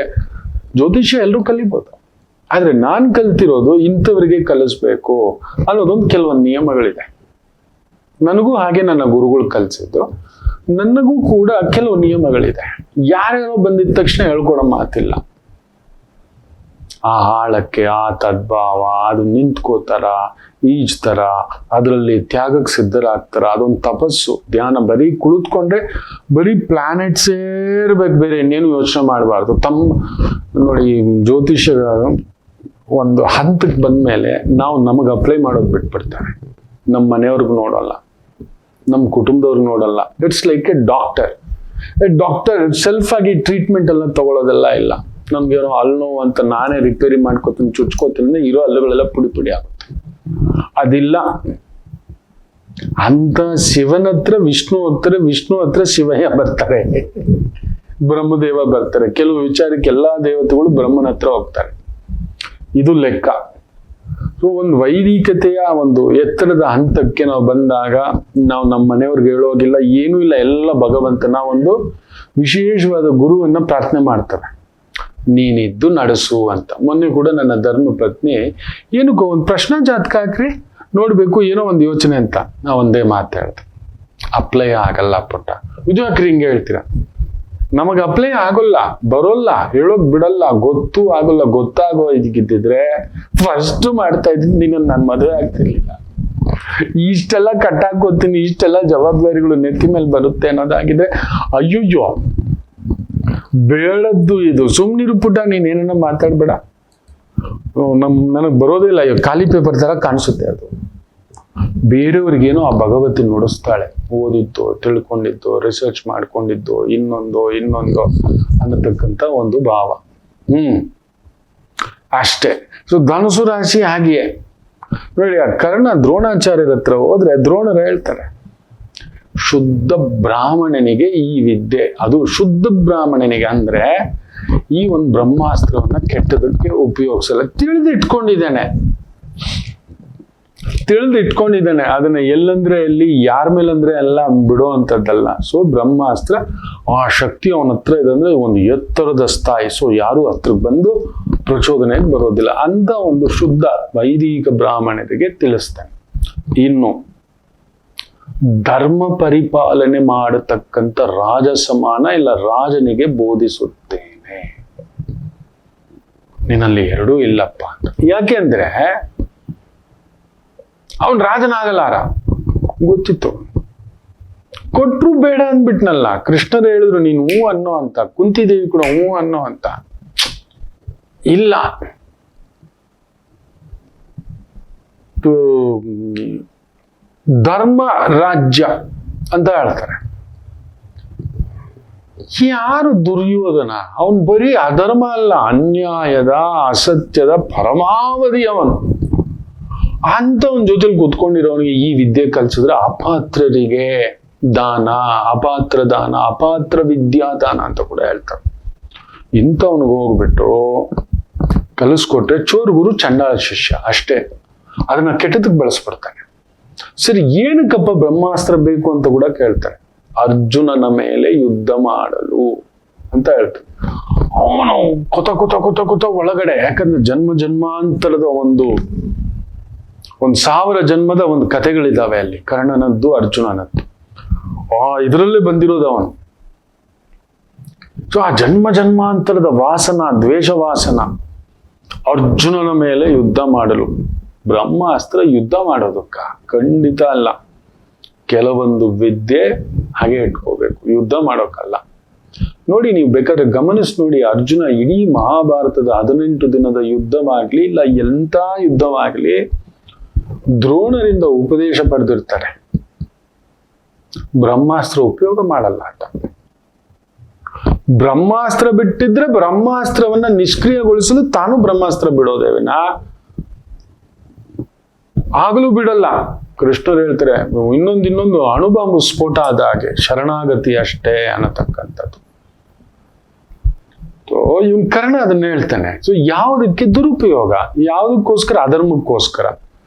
ಜ್ಯೋತಿಷ್ಯ ಎಲ್ಲರೂ ಕಲಿಬೋದು, ಆದ್ರೆ ನಾನು ಕಲ್ತಿರೋದು ಇಂಥವ್ರಿಗೆ ಕಲಿಸ್ಬೇಕು ಅನ್ನೋದೊಂದು ಕೆಲವೊಂದು ನಿಯಮಗಳಿದೆ. ನನಗೂ ಹಾಗೆ ನನ್ನ ಗುರುಗಳು ಕಲಿಸಿದ್ದು, ನನಗೂ ಕೂಡ ಕೆಲವು ನಿಯಮಗಳಿದೆ. ಯಾರ್ಯಾರೋ ಬಂದಿದ ತಕ್ಷಣ ಹೇಳ್ಕೊಡೋ ಮಾತಿಲ್ಲ. ಆ ಹಾಳಕ್ಕೆ, ಆ ತದ್ಭಾವ, ಅದು ನಿಂತ್ಕೋತಾರ, ಈಜ್ತಾರ, ಅದರಲ್ಲಿ ತ್ಯಾಗಕ್ಕೆ ಸಿದ್ಧರಾಗ್ತಾರ. ಅದೊಂದು ತಪಸ್ಸು, ಧ್ಯಾನ. ಬರೀ ಕುಳಿತುಕೊಂಡ್ರೆ ಬರೀ ಪ್ಲಾನೆಟ್ಸೇ ಇರ್ಬೇಕು, ಬೇರೆ ಇನ್ನೇನು ಯೋಚನೆ ಮಾಡಬಾರ್ದು. ನೋಡಿ, ಜ್ಯೋತಿಷ್ಯ ಒಂದು ಹಂತಕ್ಕೆ ಬಂದ್ಮೇಲೆ ನಾವು ನಮಗೆ ಅಪ್ಲೈ ಮಾಡೋದು ಬಿಟ್ಬಿಡ್ತಾರೆ. ನಮ್ಮ ಮನೆಯವ್ರಿಗೂ ನೋಡಲ್ಲ, ನಮ್ಮ ಕುಟುಂಬದವ್ರಿಗೆ ನೋಡಲ್ಲ. It's like A doctor self ಆಗಿ ಟ್ರೀಟ್ಮೆಂಟ್ ಎಲ್ಲ ತಗೊಳ್ಳೋದೆಲ್ಲ ಇಲ್ಲ. ನಮ್ಗೇನೋ ಹಲ್ಲು ನೋವು ಅಂತ ನಾನೇ ರಿಪೇರಿ ಮಾಡ್ಕೋತೀನಿ, ಚುಚ್ಕೋತೀನಿ, ಇರೋ ಹಲ್ಲುಗಳೆಲ್ಲ ಪುಡಿ ಪುಡಿ ಆಗುತ್ತೆ. ಅದಿಲ್ಲ. ಅಂತ ಶಿವನ ಹತ್ರ ವಿಷ್ಣು ಹೋಗ್ತಾರೆ, ವಿಷ್ಣು ಹತ್ರ ಶಿವಯ್ಯ ಬರ್ತಾರೆ, ಬ್ರಹ್ಮದೇವ ಬರ್ತಾರೆ. ಕೆಲವು ವಿಚಾರಕ್ಕೆ ಎಲ್ಲಾ ದೇವತೆಗಳು ಬ್ರಹ್ಮನ ಹತ್ರ ಹೋಗ್ತಾರೆ. ಇದು ಲೆಕ್ಕ. ಸೊ ಒಂದು ವೈದಿಕತೆಯ ಒಂದು ಎತ್ತರದ ಹಂತಕ್ಕೆ ನಾವು ಬಂದಾಗ ನಾವು ನಮ್ಮ ಮನೆಯವ್ರಿಗೆ ಹೇಳೋಗಿಲ್ಲ, ಏನೂ ಇಲ್ಲ, ಎಲ್ಲ ಭಗವಂತನ ಒಂದು ವಿಶೇಷವಾದ ಗುರುವನ್ನ ಪ್ರಾರ್ಥನೆ ಮಾಡ್ತಾರೆ, ನೀನಿದ್ದು ನಡೆಸು ಅಂತ. ಮೊನ್ನೆ ಕೂಡ ನನ್ನ ಧರ್ಮ ಪತ್ನಿ ಏನಕ್ಕೋ ಒಂದು ಪ್ರಶ್ನೆ ಜಾತಕ ಹಾಕ್ರಿ ನೋಡ್ಬೇಕು ಏನೋ ಒಂದು ಯೋಚನೆ ಅಂತ, ನಾ ಒಂದೇ ಮಾತು ಹೇಳ್ದೆ, ಅಪ್ಲೈ ಆಗಲ್ಲ ಪುಟ್ಟ. ಇದು ಯಾಕ್ರಿ ಹಿಂಗೆ ಹೇಳ್ತೀರಾ? ನಮಗ್ ಅಪ್ಲೈ ಆಗೋಲ್ಲ, ಬರೋಲ್ಲ, ಹೇಳೋಕ್ ಬಿಡಲ್ಲ, ಗೊತ್ತೂ ಆಗೋಲ್ಲ. ಗೊತ್ತಾಗೋ ಇದಕ್ಕಿದ್ದಿದ್ರೆ ಫಸ್ಟ್ ಮಾಡ್ತಾ ಇದ್ದೀನಿ, ನೀನು ನನ್ನ ಮದುವೆ ಆಗ್ತಿರ್ಲಿಲ್ಲ. ಇಷ್ಟೆಲ್ಲ ಕಟ್ಟಾಕೋತೀನಿ, ಇಷ್ಟೆಲ್ಲ ಜವಾಬ್ದಾರಿಗಳು ನೆತ್ತಿ ಮೇಲೆ ಬರುತ್ತೆ ಅನ್ನೋದಾಗಿದ್ರೆ ಅಯ್ಯಯ್ಯೋ ಬೇಡದ್ದು ಇದು. ಸುಮ್ನಿರು ಪುಟ್ಟ, ನೀನ್ ಏನೇನ ಮಾತಾಡ್ಬೇಡ, ನನಗ್ ಬರೋದಿಲ್ಲ. ಖಾಲಿ ಪೇಪರ್ ತರ ಕಾಣಿಸುತ್ತೆ ಅದು. ಬೇರೆಯವ್ರಿಗೇನೋ ಆ ಭಗವತಿ ನುಡಿಸ್ತಾಳೆ, ಓದಿದ್ದು, ತಿಳ್ಕೊಂಡಿದ್ದು, ರಿಸರ್ಚ್ ಮಾಡ್ಕೊಂಡಿದ್ದು, ಇನ್ನೊಂದು ಅನ್ನತಕ್ಕಂಥ ಒಂದು ಭಾವ. ಅಷ್ಟೇ. ಸೊ ಧನುಸು ರಾಶಿ ಹಾಗೆಯೇ ನೋಡಿ. ಆ ಕರ್ಣ ದ್ರೋಣಾಚಾರ್ಯರ ಹತ್ರ ಹೋದ್ರೆ ದ್ರೋಣರು ಹೇಳ್ತಾರೆ, ಶುದ್ಧ ಬ್ರಾಹ್ಮಣನಿಗೆ ಈ ವಿದ್ಯೆ, ಅದು ಶುದ್ಧ ಬ್ರಾಹ್ಮಣನಿಗೆ ಅಂದ್ರೆ ಈ ಒಂದು ಬ್ರಹ್ಮಾಸ್ತ್ರವನ್ನ ಕೆಟ್ಟದಕ್ಕೆ ಉಪಯೋಗಿಸಲ್ಲ, ತಿಳಿದಿಟ್ಕೊಂಡಿದ್ದಾನೆ. ಅದನ್ನ ಎಲ್ಲಂದ್ರೆ ಎಲ್ಲಿ, ಯಾರ ಮೇಲಂದ್ರೆ ಎಲ್ಲ ಬಿಡೋ ಅಂತದ್ದಲ್ಲ. ಸೊ ಬ್ರಹ್ಮಾಸ್ತ್ರ ಆ ಶಕ್ತಿ ಅವನ ಹತ್ರ ಇದೆ ಅಂದ್ರೆ ಒಂದು ಎತ್ತರದ ಸ್ಥಾಯಿ. ಸೊ ಯಾರು ಹತ್ರಕ್ಕೆ ಬಂದು ಪ್ರಚೋದನೆಗೆ ಬರೋದಿಲ್ಲ ಅಂತ ಒಂದು ಶುದ್ಧ ವೈದಿಕ ಬ್ರಾಹ್ಮಣರಿಗೆ ತಿಳಿಸ್ತಾನೆ. ಇನ್ನು ಧರ್ಮ ಪರಿಪಾಲನೆ ಮಾಡತಕ್ಕಂಥ ರಾಜ ಸಮಾನ ಇಲ್ಲ ರಾಜನಿಗೆ ಬೋಧಿಸುತ್ತೇನೆ. ನಿನ್ನಲ್ಲಿ ಎರಡೂ ಇಲ್ಲಪ್ಪ ಅಂತ. ಯಾಕೆ ಅಂದ್ರೆ ಅವನ್ ರಾಜನಾಗಲಾರ, ಗೊತ್ತಿತ್ತು. ಕೊಟ್ರು ಬೇಡ ಅಂದ್ಬಿಟ್ನಲ್ಲ. ಕೃಷ್ಣರು ಹೇಳಿದ್ರು ನೀನು ಹೂ ಅನ್ನೋ ಅಂತ, ಕುಂತಿದೇವಿ ಕೂಡ ಹೂ ಅನ್ನೋ ಅಂತ. ಇಲ್ಲ, ಧರ್ಮ ರಾಜ್ಯ ಅಂತ ಹೇಳ್ತಾರೆ. ಯಾರು ದುರ್ಯೋಧನ? ಅವನ್ ಬರೀ ಅಧರ್ಮ ಅಲ್ಲ, ಅನ್ಯಾಯದ ಅಸತ್ಯದ ಪರಮಾವಧಿ ಅವನು. ಅಂತವನ್ ಜೊತೆಲಿ ಕೂತ್ಕೊಂಡಿರೋನಿಗೆ ಈ ವಿದ್ಯೆ ಕಲ್ಸಿದ್ರೆ ಅಪಾತ್ರರಿಗೆ ದಾನ, ಅಪಾತ್ರ ದಾನ, ಅಪಾತ್ರ ವಿದ್ಯಾದಾನ ಅಂತ ಕೂಡ ಹೇಳ್ತಾರೆ. ಇಂಥವನಿಗೆ ಹೋಗ್ಬಿಟ್ಟು ಕಲಿಸ್ಕೊಟ್ರೆ ಚೋರ್ ಗುರು ಚಂಡಾಳ ಶಿಷ್ಯ ಅಷ್ಟೇ. ಅದನ್ನ ಕೆಟ್ಟದಕ್ಕೆ ಬಳಸ್ಬಿಡ್ತಾನೆ. ಸರಿ, ಏನಕ್ಕಪ್ಪ ಬ್ರಹ್ಮಾಸ್ತ್ರ ಬೇಕು ಅಂತ ಕೂಡ ಕೇಳ್ತಾರೆ. ಅರ್ಜುನನ ಮೇಲೆ ಯುದ್ಧ ಮಾಡಲು ಅಂತ ಹೇಳ್ತಾರೆ. ಅವನು ಕೊತ ಒಳಗಡೆ, ಯಾಕಂದ್ರೆ ಜನ್ಮಾಂತರದ ಒಂದು 1000 ಜನ್ಮದ ಒಂದು ಕಥೆಗಳಿದಾವೆ ಅಲ್ಲಿ, ಕರ್ಣನದ್ದು ಅರ್ಜುನನದ್ದು. ಇದರಲ್ಲೇ ಬಂದಿರೋದು ಅವನು. ಸೊ ಆ ಜನ್ಮಾಂತರದ ವಾಸನ, ದ್ವೇಷ ವಾಸನ, ಅರ್ಜುನನ ಮೇಲೆ ಯುದ್ಧ ಮಾಡಲು. ಬ್ರಹ್ಮಾಸ್ತ್ರ ಯುದ್ಧ ಮಾಡೋದಕ್ಕ? ಖಂಡಿತ ಅಲ್ಲ. ಕೆಲವೊಂದು ವಿದ್ಯೆ ಹಾಗೆ ಇಟ್ಕೋಬೇಕು, ಯುದ್ಧ ಮಾಡೋಕ್ಕಲ್ಲ. ನೋಡಿ, ನೀವು ಬೇಕಾದ್ರೆ ಗಮನಿಸಿ ನೋಡಿ, ಅರ್ಜುನ ಇಡೀ ಮಹಾಭಾರತದ 18 ದಿನದ ಯುದ್ಧವಾಗ್ಲಿ ಇಲ್ಲ ಎಂಥ ಯುದ್ಧವಾಗ್ಲಿ ದ್ರೋಣರಿಂದ ಉಪದೇಶ ಪಡೆದಿರ್ತಾರೆ. ಬ್ರಹ್ಮಾಸ್ತ್ರ ಉಪಯೋಗ ಮಾಡಲ್ಲ ಆತ. ಬ್ರಹ್ಮಾಸ್ತ್ರ ಬಿಟ್ಟಿದ್ರೆ ಬ್ರಹ್ಮಾಸ್ತ್ರವನ್ನ ನಿಷ್ಕ್ರಿಯಗೊಳಿಸಲು ತಾನು ಬ್ರಹ್ಮಾಸ್ತ್ರ ಬಿಡೋದೇ ವಿನ ಆಗಲೂ ಬಿಡಲ್ಲ. ಕೃಷ್ಣರು ಹೇಳ್ತಾರೆ, ಇನ್ನೊಂದು ಅಣುಬಾಂಬು ಸ್ಫೋಟ ಆದ ಹಾಗೆ ಶರಣಾಗತಿ ಅಷ್ಟೇ ಅನ್ನತಕ್ಕಂಥದ್ದು. ಇವನ್ ಕರ್ಣ ಅದನ್ನ ಹೇಳ್ತಾನೆ. ಸೊ ಯಾವುದಕ್ಕೆ ದುರುಪಯೋಗ, ಯಾವುದಕ್ಕೋಸ್ಕರ? ಅಧರ್ಮಕ್ಕೋಸ್ಕರ.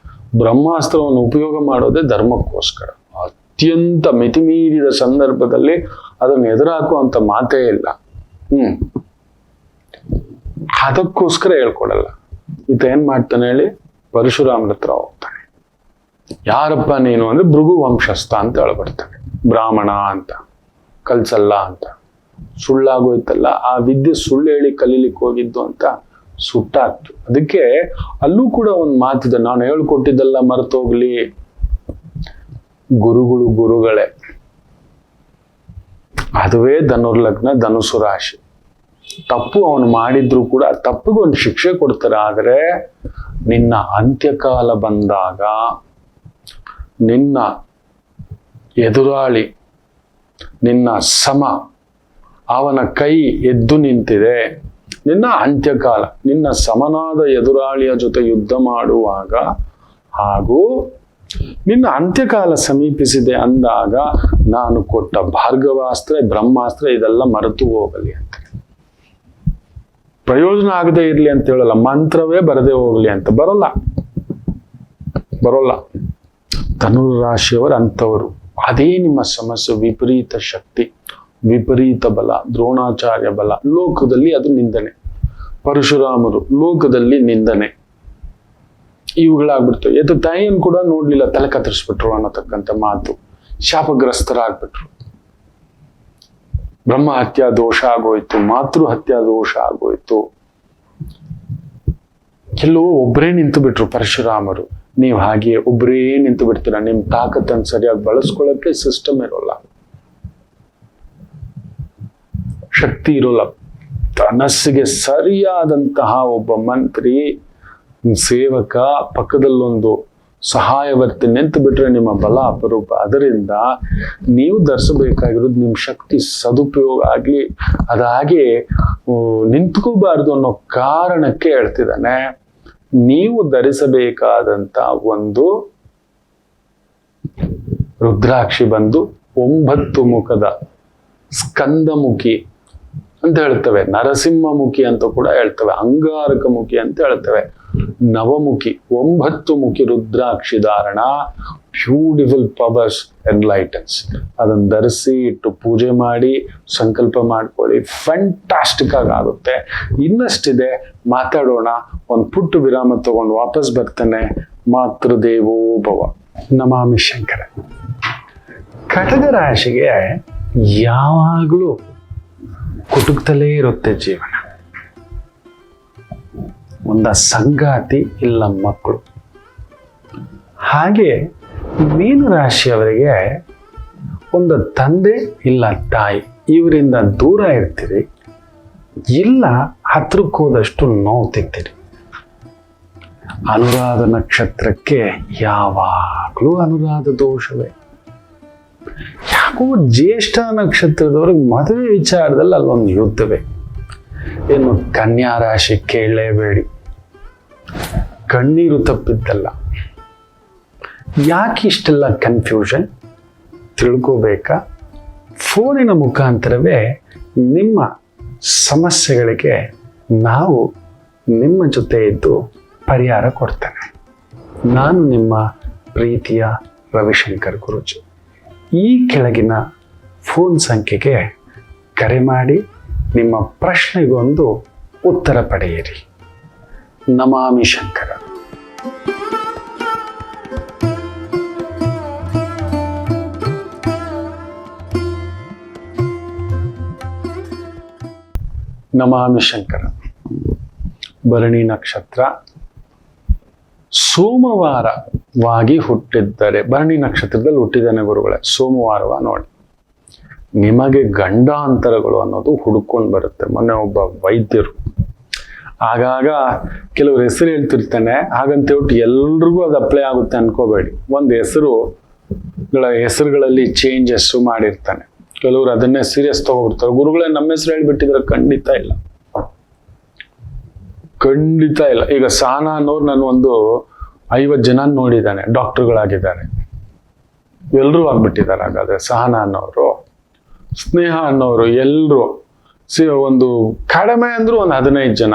ಬ್ರಹ್ಮಾಸ್ತ್ರವನ್ನು ಉಪಯೋಗ ಮಾಡೋದೇ ಧರ್ಮಕ್ಕೋಸ್ಕರ. ಅತ್ಯಂತ ಮಿತಿಮೀರಿದ ಸಂದರ್ಭದಲ್ಲಿ ಅದನ್ನು ಎದುರಾಕುವಂತ ಮಾತೇ ಇಲ್ಲ. ಅದಕ್ಕೋಸ್ಕರ ಹೇಳ್ಕೊಡಲ್ಲ. ಈತ ಏನ್ ಮಾಡ್ತಾನೆ ಹೇಳಿ, ಪರಶುರಾಮನ ಹತ್ರ ಹೋಗ್ತಾನೆ. ಯಾರಪ್ಪ ನೀನು ಅಂದ್ರೆ ಭೃಗು ವಂಶಸ್ಥ ಅಂತ ಹೇಳ್ಬಿಡ್ತಾನೆ. ಬ್ರಾಹ್ಮಣ ಅಂತ, ಕಲ್ಸಲ್ಲ ಅಂತ. ಸುಳ್ಳಾಗೋಯ್ತಲ್ಲ, ಆ ವಿದ್ಯೆ ಸುಳ್ಳು ಹೇಳಿ ಕಲೀಲಿಕ್ಕೆ ಹೋಗಿದ್ದು ಅಂತ ಸುಟ್ಟಾಗ್ತು. ಅದಕ್ಕೆ ಅಲ್ಲೂ ಕೂಡ ಒಂದು ಮಾತಿದೆ, ನಾನು ಹೇಳ್ಕೊಟ್ಟಿದ್ದೆಲ್ಲ ಮರೆತೋಗ್ಲಿ. ಗುರುಗಳೇ. ಅದುವೇ ಧನುರ್ಲಗ್ನ, ಧನುಸು ರಾಶಿ. ತಪ್ಪು ಅವನು ಮಾಡಿದ್ರು ಕೂಡ ತಪ್ಪಿಗೆ ಒಂದು ಶಿಕ್ಷೆ ಕೊಡ್ತಾರೆ. ಆದರೆ ನಿನ್ನ ಅಂತ್ಯಕಾಲ ಬಂದಾಗ ನಿನ್ನ ಎದುರಾಳಿ, ನಿನ್ನ ಸಮ, ಅವನ ಕೈ ಎದ್ದು ನಿಂತಿದೆ. ನಿನ್ನ ಅಂತ್ಯಕಾಲ, ನಿನ್ನ ಸಮನಾದ ಎದುರಾಳಿಯ ಜೊತೆ ಯುದ್ಧ ಮಾಡುವಾಗ ಹಾಗೂ ನಿನ್ನ ಅಂತ್ಯಕಾಲ ಸಮೀಪಿಸಿದೆ ಅಂದಾಗ ನಾನು ಕೊಟ್ಟ ಭಾರ್ಗವಾಸ್ತ್ರ, ಬ್ರಹ್ಮಾಸ್ತ್ರ ಇದೆಲ್ಲ ಮರೆತು ಹೋಗಲಿ ಅಂತ. ಪ್ರಯೋಜನ ಆಗದೆ ಇರ್ಲಿ ಅಂತ ಹೇಳಲ್ಲ, ಮಂತ್ರವೇ ಬರದೆ ಹೋಗ್ಲಿ ಅಂತ ಬರಲ್ಲ. ಬರೋಲ್ಲ. ಧನುರ್ ರಾಶಿಯವರು ಅಂಥವರು. ಅದೇ ನಿಮ್ಮ ಸಮಸ್ಯೆ. ವಿಪರೀತ ಶಕ್ತಿ, ವಿಪರೀತ ಬಲ, ದ್ರೋಣಾಚಾರ್ಯ ಬಲ, ಲೋಕದಲ್ಲಿ ಅದು ನಿಂದನೆ. ಪರಶುರಾಮರು ಲೋಕದಲ್ಲಿ ನಿಂದನೆ. ಇವುಗಳಾಗ್ಬಿಡ್ತವೆ. ಎದ್ದು ತಾಯಿಯನ್ನು ಕೂಡ ನೋಡ್ಲಿಲ್ಲ, ತಲೆ ಕತ್ತರಿಸ್ಬಿಟ್ರು ಅನ್ನತಕ್ಕಂಥ ಮಾತು. ಶಾಪಗ್ರಸ್ತರಾಗ್ಬಿಟ್ರು. ಬ್ರಹ್ಮ ಹತ್ಯಾ ದೋಷ ಆಗೋಯ್ತು, ಮಾತೃ ಹತ್ಯಾ ದೋಷ ಆಗೋಯ್ತು. ಎಲ್ಲೋ ಒಬ್ಬರೇ ನಿಂತು ಬಿಟ್ರು ಪರಶುರಾಮರು. ನೀವು ಹಾಗೆ ಒಬ್ಬರೇ ನಿಂತು ಬಿಡ್ತೀರ. ನಿಮ್ ತಾಕತ್ತನ್ನು ಸರಿಯಾಗಿ ಬಳಸ್ಕೊಳ್ಳೋಕೆ ಸಿಸ್ಟಮ್ ಇರೋಲ್ಲ, ಶಕ್ತಿ ಇರೋಲ್ಲ. ತನಸ್ಸಿಗೆ ಸರಿಯಾದಂತಹ ಒಬ್ಬ ಮಂತ್ರಿ, ಸೇವಕ, ಪಕ್ಕದಲ್ಲೊಂದು ಸಹಾಯವರ್ತಿ ನಿಂತು ಬಿಟ್ರೆ ನಿಮ್ಮ ಬಲ ಅಪರೂಪ. ಅದರಿಂದ ನೀವು ಧರಿಸಬೇಕಾಗಿರೋದು ನಿಮ್ಮ ಶಕ್ತಿ ಸದುಪಯೋಗ ಆಗ್ಲಿ, ಅದಾಗೆ ನಿಂತ್ಕೋಬಾರ್ದು ಅನ್ನೋ ಕಾರಣಕ್ಕೆ ಹೇಳ್ತಿದ್ದಾನೆ. ನೀವು ಧರಿಸಬೇಕಾದಂತ ಒಂದು ರುದ್ರಾಕ್ಷಿ ಬಂದು 9 ಮುಖದ ಸ್ಕಂದಮುಖಿ ಅಂತ ಹೇಳ್ತವೆ, ನರಸಿಂಹಮುಖಿ ಅಂತ ಕೂಡ ಹೇಳ್ತವೆ, ಅಂಗಾರಕ ಮುಖಿ ಅಂತ ಹೇಳ್ತವೆ, ನವಮುಖಿ, 9 ಮುಖಿ ರುದ್ರಾಕ್ಷಿ ಧಾರಣ. Beautiful powers enlightens. ಅದನ್ನು ಧರಿಸಿ ಇಟ್ಟು ಪೂಜೆ ಮಾಡಿ ಸಂಕಲ್ಪ ಮಾಡ್ಕೊಳ್ಳಿ. ಫ್ಯಾಂಟಾಸ್ಟಿಕ್ ಆಗುತ್ತೆ. ಇನ್ನಷ್ಟಿದೆ, ಮಾತಾಡೋಣ. ಒಂದು ಪುಟ್ಟ ವಿರಾಮ ತಗೊಂಡು ವಾಪಸ್ ಬರ್ತೇನೆ. ಮಾತೃದೇವೋ ಭವ. ನಮಾಮಿ ಶಂಕರ. ಕಟಕ ರಾಶಿಗೆ ಯಾವಾಗಲೂ ಕುಟುಕ್ತಲೇ ಇರುತ್ತೆ ಜೀವನ. ಒಂದ ಸಂಗಾತಿ ಇಲ್ಲ ಮಕ್ಕಳು. ಹಾಗೆ ಮೀನು ರಾಶಿಯವರಿಗೆ ಒಂದು ತಂದೆ ಇಲ್ಲ ತಾಯಿ, ಇವರಿಂದ ದೂರ ಇರ್ತೀರಿ, ಇಲ್ಲ ಹತ್ರಕ್ಕೆ ಹೋದಷ್ಟು ನೋವು ತಿಂತೀರಿ. ಅನುರಾಧ ನಕ್ಷತ್ರಕ್ಕೆ ಯಾವಾಗಲೂ ಅನುರಾಧ ದೋಷವೇ. ಯಾಕೋ ಜ್ಯೇಷ್ಠ ನಕ್ಷತ್ರದವ್ರಿಗೆ ಮದುವೆ ವಿಚಾರದಲ್ಲಿ ಅಲ್ಲೊಂದು ಯುದ್ಧವೇ. ಏನು ಕನ್ಯಾ ರಾಶಿ ಕೇಳಲೇಬೇಡಿ, ಕಣ್ಣೀರು ತಪ್ಪಿದ್ದಲ್ಲ. ಯಾಕೆ ಇಷ್ಟೆಲ್ಲ ಕನ್ಫ್ಯೂಷನ್ ತಿಳ್ಕೋಬೇಕಾ? ಫೋನಿನ ಮುಖಾಂತರವೇ ನಿಮ್ಮ ಸಮಸ್ಯೆಗಳಿಗೆ ನಾವು ನಿಮ್ಮ ಜೊತೆ ಇದ್ದು ಪರಿಹಾರ ಕೊಡ್ತೇನೆ. ನಾನು ನಿಮ್ಮ ಪ್ರೀತಿಯ ರವಿಶಂಕರ್ ಗುರೂಜಿ. ಈ ಕೆಳಗಿನ ಫೋನ್ ಸಂಖ್ಯೆಗೆ ಕರೆ ಮಾಡಿ ನಿಮ್ಮ ಪ್ರಶ್ನೆಗೊಂದು ಉತ್ತರ ಪಡೆಯಿರಿ. ನಮಾಮಿ ಶಂಕರ. ನಮಾಮಿ ಶಂಕರ. ಭರಣಿ ನಕ್ಷತ್ರ ಸೋಮವಾರವಾಗಿ ಹುಟ್ಟಿದ್ದರೆ, ಭರಣಿ ನಕ್ಷತ್ರದಲ್ಲಿ ಹುಟ್ಟಿದ್ದಾನೆ ಗುರುಗಳೇ, ಸೋಮವಾರವ ನೋಡಿ. ನಿಮಗೆ ಗಂಡಾಂತರಗಳು ಅನ್ನೋದು ಹುಡುಕೊಂಡು ಬರುತ್ತೆ. ಮೊನ್ನೆ ಒಬ್ಬ ವೈದ್ಯರು ಆಗಾಗ ಕೆಲವ್ರ ಹೆಸರು ಹೇಳ್ತಿರ್ತಾನೆ, ಹಾಗಂತ ಹೇಳ್ಬಿಟ್ಟು ಎಲ್ರಿಗೂ ಅದು ಅಪ್ಲೈ ಆಗುತ್ತೆ ಅನ್ಕೋಬೇಡಿ. ಒಂದು ಹೆಸರುಗಳಲ್ಲಿ ಚೇಂಜಸ್ ಮಾಡಿರ್ತಾನೆ. ಕೆಲವರು ಅದನ್ನೇ ಸೀರಿಯಸ್ ತಗೋಬಿಡ್ತಾರೆ. ಗುರುಗಳೇ ನಮ್ಮ ಹೆಸರು ಹೇಳ್ಬಿಟ್ಟಿದ್ರೆ ಖಂಡಿತ ಇಲ್ಲ, ಖಂಡಿತ ಇಲ್ಲ. ಈಗ ಸಹನಾ ಅನ್ನೋರು ನಾನು ಒಂದು 50 ಜನ ನೋಡಿದ್ದಾನೆ, ಡಾಕ್ಟರ್ಗಳಾಗಿದ್ದಾರೆ, ಎಲ್ಲರೂ ಆಗ್ಬಿಟ್ಟಿದ್ದಾರೆ. ಹಾಗಾದ್ರೆ ಸಹನಾ ಅನ್ನೋರು, ಸ್ನೇಹ ಅನ್ನೋರು, ಎಲ್ಲರೂ ಒಂದು ಕಡಿಮೆ ಅಂದ್ರೂ ಒಂದು 15 ಜನ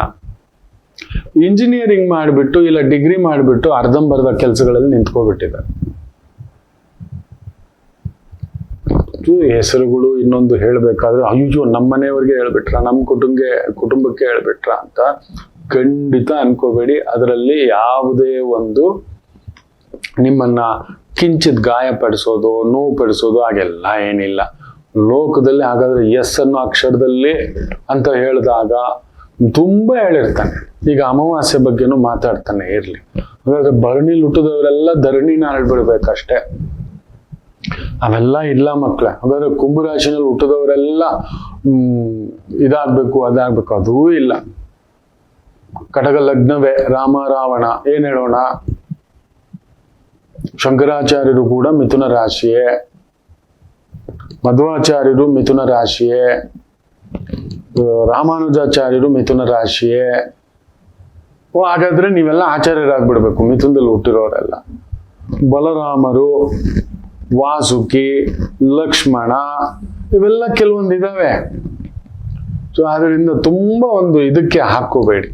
ಇಂಜಿನಿಯರಿಂಗ್ ಮಾಡಿಬಿಟ್ಟು ಇಲ್ಲ ಡಿಗ್ರಿ ಮಾಡಿಬಿಟ್ಟು ಅರ್ಧಂಬರ್ಧ ಕೆಲಸಗಳಲ್ಲಿ ನಿಂತ್ಕೊಬಿಟ್ಟಿದ್ದಾರೆ. ಹೆಸರುಗಳು ಇನ್ನೊಂದು ಹೇಳ್ಬೇಕಾದ್ರೆ ಅಯ್ಯೋ ನಮ್ಮ ಮನೆಯವ್ರಿಗೆ ಹೇಳ್ಬಿಟ್ರ, ನಮ್ಮ ಕುಟುಂಬಕ್ಕೆ ಹೇಳ್ಬಿಟ್ರ ಅಂತ ಖಂಡಿತ ಅನ್ಕೋಬೇಡಿ. ಅದರಲ್ಲಿ ಯಾವುದೇ ಒಂದು ನಿಮ್ಮನ್ನ ಕಿಂಚಿತ್ ಗಾಯಪಡಿಸೋದು, ನೋವು ಪಡಿಸೋದು ಹಾಗೆಲ್ಲ ಏನಿಲ್ಲ. ಲೋಕದಲ್ಲಿ ಹಾಗಾದ್ರೆ ಎಸ್ ಅನ್ನೋ ಅಕ್ಷರದಲ್ಲಿ ಅಂತ ಹೇಳಿದಾಗ ತುಂಬಾ ಹೇಳಿರ್ತಾನೆ. ಈಗ ಅಮಾವಾಸ್ಯೆ ಬಗ್ಗೆನೂ ಮಾತಾಡ್ತಾನೆ ಇರ್ಲಿ. ಹಾಗಾದ್ರೆ ಭರಣಿಲಿ ಹುಟ್ಟಿದವರೆಲ್ಲ ಧರಣಿನ ಹೇಳ್ಬಿಡ್ಬೇಕಷ್ಟೇ, ಅವೆಲ್ಲ ಇಲ್ಲ ಮಕ್ಳೇ. ಹಾಗಾದ್ರೆ ಕುಂಭರಾಶಿನಲ್ಲಿ ಹುಟ್ಟಿದವರೆಲ್ಲ ಇದಾಗ್ಬೇಕು ಅದಾಗ್ಬೇಕು, ಅದೂ ಇಲ್ಲ. ಕಟಕ ಲಗ್ನವೇ ರಾಮ ರಾವಣ, ಏನ್ ಹೇಳೋಣ. ಶಂಕರಾಚಾರ್ಯರು ಕೂಡ ಮಿಥುನ ರಾಶಿಯೇ, ಮಧ್ವಾಚಾರ್ಯರು ಮಿಥುನ ರಾಶಿಯೇ, ರಾಮಾನುಜಾಚಾರ್ಯರು ಮಿಥುನ ರಾಶಿಯೇ. ಹಾಗಾದ್ರೆ ನೀವೆಲ್ಲ ಆಚಾರ್ಯರಾಗ್ಬಿಡ್ಬೇಕು ಮಿಥುನದಲ್ಲಿ ಹುಟ್ಟಿರೋರೆಲ್ಲ. ಬಲರಾಮರು, ವಾಸುಕಿ, ಲಕ್ಷ್ಮಣ, ಇವೆಲ್ಲ ಕೆಲವೊಂದು ಇದಾವೆ. ಸೊ ಅದರಿಂದ ತುಂಬಾ ಒಂದು ಇದಕ್ಕೆ ಹಾಕೋಬೇಡಿ.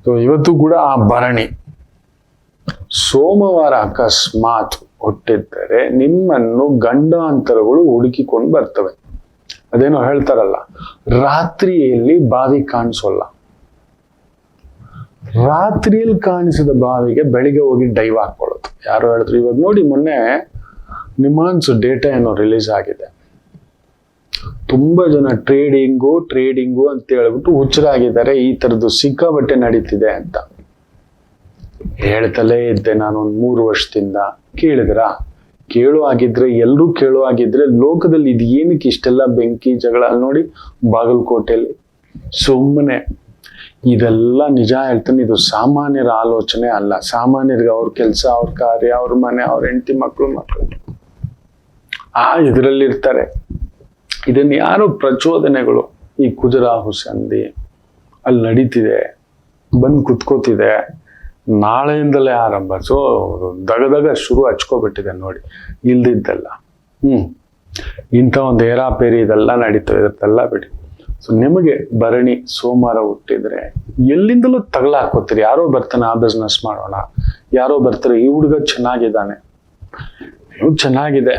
ಸೊ ಇವತ್ತು ಕೂಡ ಆ ಭರಣಿ ಸೋಮವಾರ ಅಕಸ್ಮಾತ್ ಹುಟ್ಟಿದ್ದರೆ ನಿಮ್ಮನ್ನು ಗಂಡಾಂತರಗಳು ಹುಡುಕಿಕೊಂಡು ಬರ್ತವೆ. ಅದೇನೋ ಹೇಳ್ತಾರಲ್ಲ, ರಾತ್ರಿಯಲ್ಲಿ ಬಾವಿ ಕಾಣಿಸೋಲ್ಲ. ರಾತ್ರಿಯಲ್ಲಿ ಕಾಣಿಸಿದ ಬಾವಿಗೆ ಬೆಳಿಗ್ಗೆ ಹೋಗಿ ಡೈವ್ ಹಾಕೊಳ್ಳೋದು. ಯಾರೋ ಹೇಳಿದ್ರು, ಇವಾಗ ನೋಡಿ ಮೊನ್ನೆ ನಿಮಾನ್ಸ್ ಡೇಟಾ ಏನೋ ರಿಲೀಸ್ ಆಗಿದೆ. ತುಂಬಾ ಜನ ಟ್ರೇಡಿಂಗು ಅಂತ ಹೇಳ್ಬಿಟ್ಟು ಹುಚ್ಚರಾಗಿದ್ದಾರೆ. ಈ ತರದ್ದು ಸಿಕ್ಕಾಬಟ್ಟೆ ನಡೀತಿದೆ ಅಂತ ಹೇಳ್ತಲೇ ಇದ್ದೆ ನಾನು ಒಂದು 3 ವರ್ಷದಿಂದ. ಕೇಳು ಆಗಿದ್ರೆ ಎಲ್ರೂ ಕೇಳು ಆಗಿದ್ರೆ ಲೋಕದಲ್ಲಿ ಇದು ಏನಕ್ಕೆ ಇಷ್ಟೆಲ್ಲ ಬೆಂಕಿ ಜಗಳ ನೋಡಿ ಬಾಗಲಕೋಟೆಯಲ್ಲಿ. ಸುಮ್ಮನೆ ಇದೆಲ್ಲ ನಿಜ ಹೇಳ್ತಾನೆ, ಇದು ಸಾಮಾನ್ಯರ ಆಲೋಚನೆ ಅಲ್ಲ. ಸಾಮಾನ್ಯರಿಗೆ ಅವ್ರ ಕೆಲಸ, ಅವ್ರ ಕಾರ್ಯ, ಅವ್ರ ಮನೆ, ಅವ್ರ ಹೆಂಡತಿ, ಮಕ್ಕಳು ಇದರಲ್ಲಿರ್ತಾರೆ. ಇದನ್ನ ಯಾರೋ ಪ್ರಚೋದನೆಗಳು, ಈ ಖುಜುರಾಹೋ ಸಂಧಿ ಅಲ್ಲಿ ನಡೀತಿದೆ, ಬಂದು ಕುತ್ಕೋತಿದೆ, ನಾಳೆಯಿಂದಲೇ ಆರಂಭ. ಸೊ ದಗದಗ ಶುರು ಹಚ್ಕೋಬಿಟ್ಟಿದೆ ನೋಡಿ, ಇಲ್ದಿದ್ದೆಲ್ಲ. ಇಂಥ ಒಂದು ಏರಾಪೇರಿ ಇದೆಲ್ಲ ನಡೀತವೆ, ಇದೆಲ್ಲ ಬಿಡಿ. ಸೊ ನಿಮಗೆ ಭರಣಿ ಸೋಮವಾರ ಹುಟ್ಟಿದ್ರೆ ಎಲ್ಲಿಂದಲೂ ತಗಲ ಹಾಕೋತೀರಿ. ಯಾರೋ ಬರ್ತಾನೆ, ಆ ಬಿಸ್ನೆಸ್ ಮಾಡೋಣ, ಯಾರೋ ಬರ್ತಾರೆ, ಈ ಹುಡುಗ ಚೆನ್ನಾಗಿದ್ದಾನೆ, ನೀವು ಚೆನ್ನಾಗಿದೆ.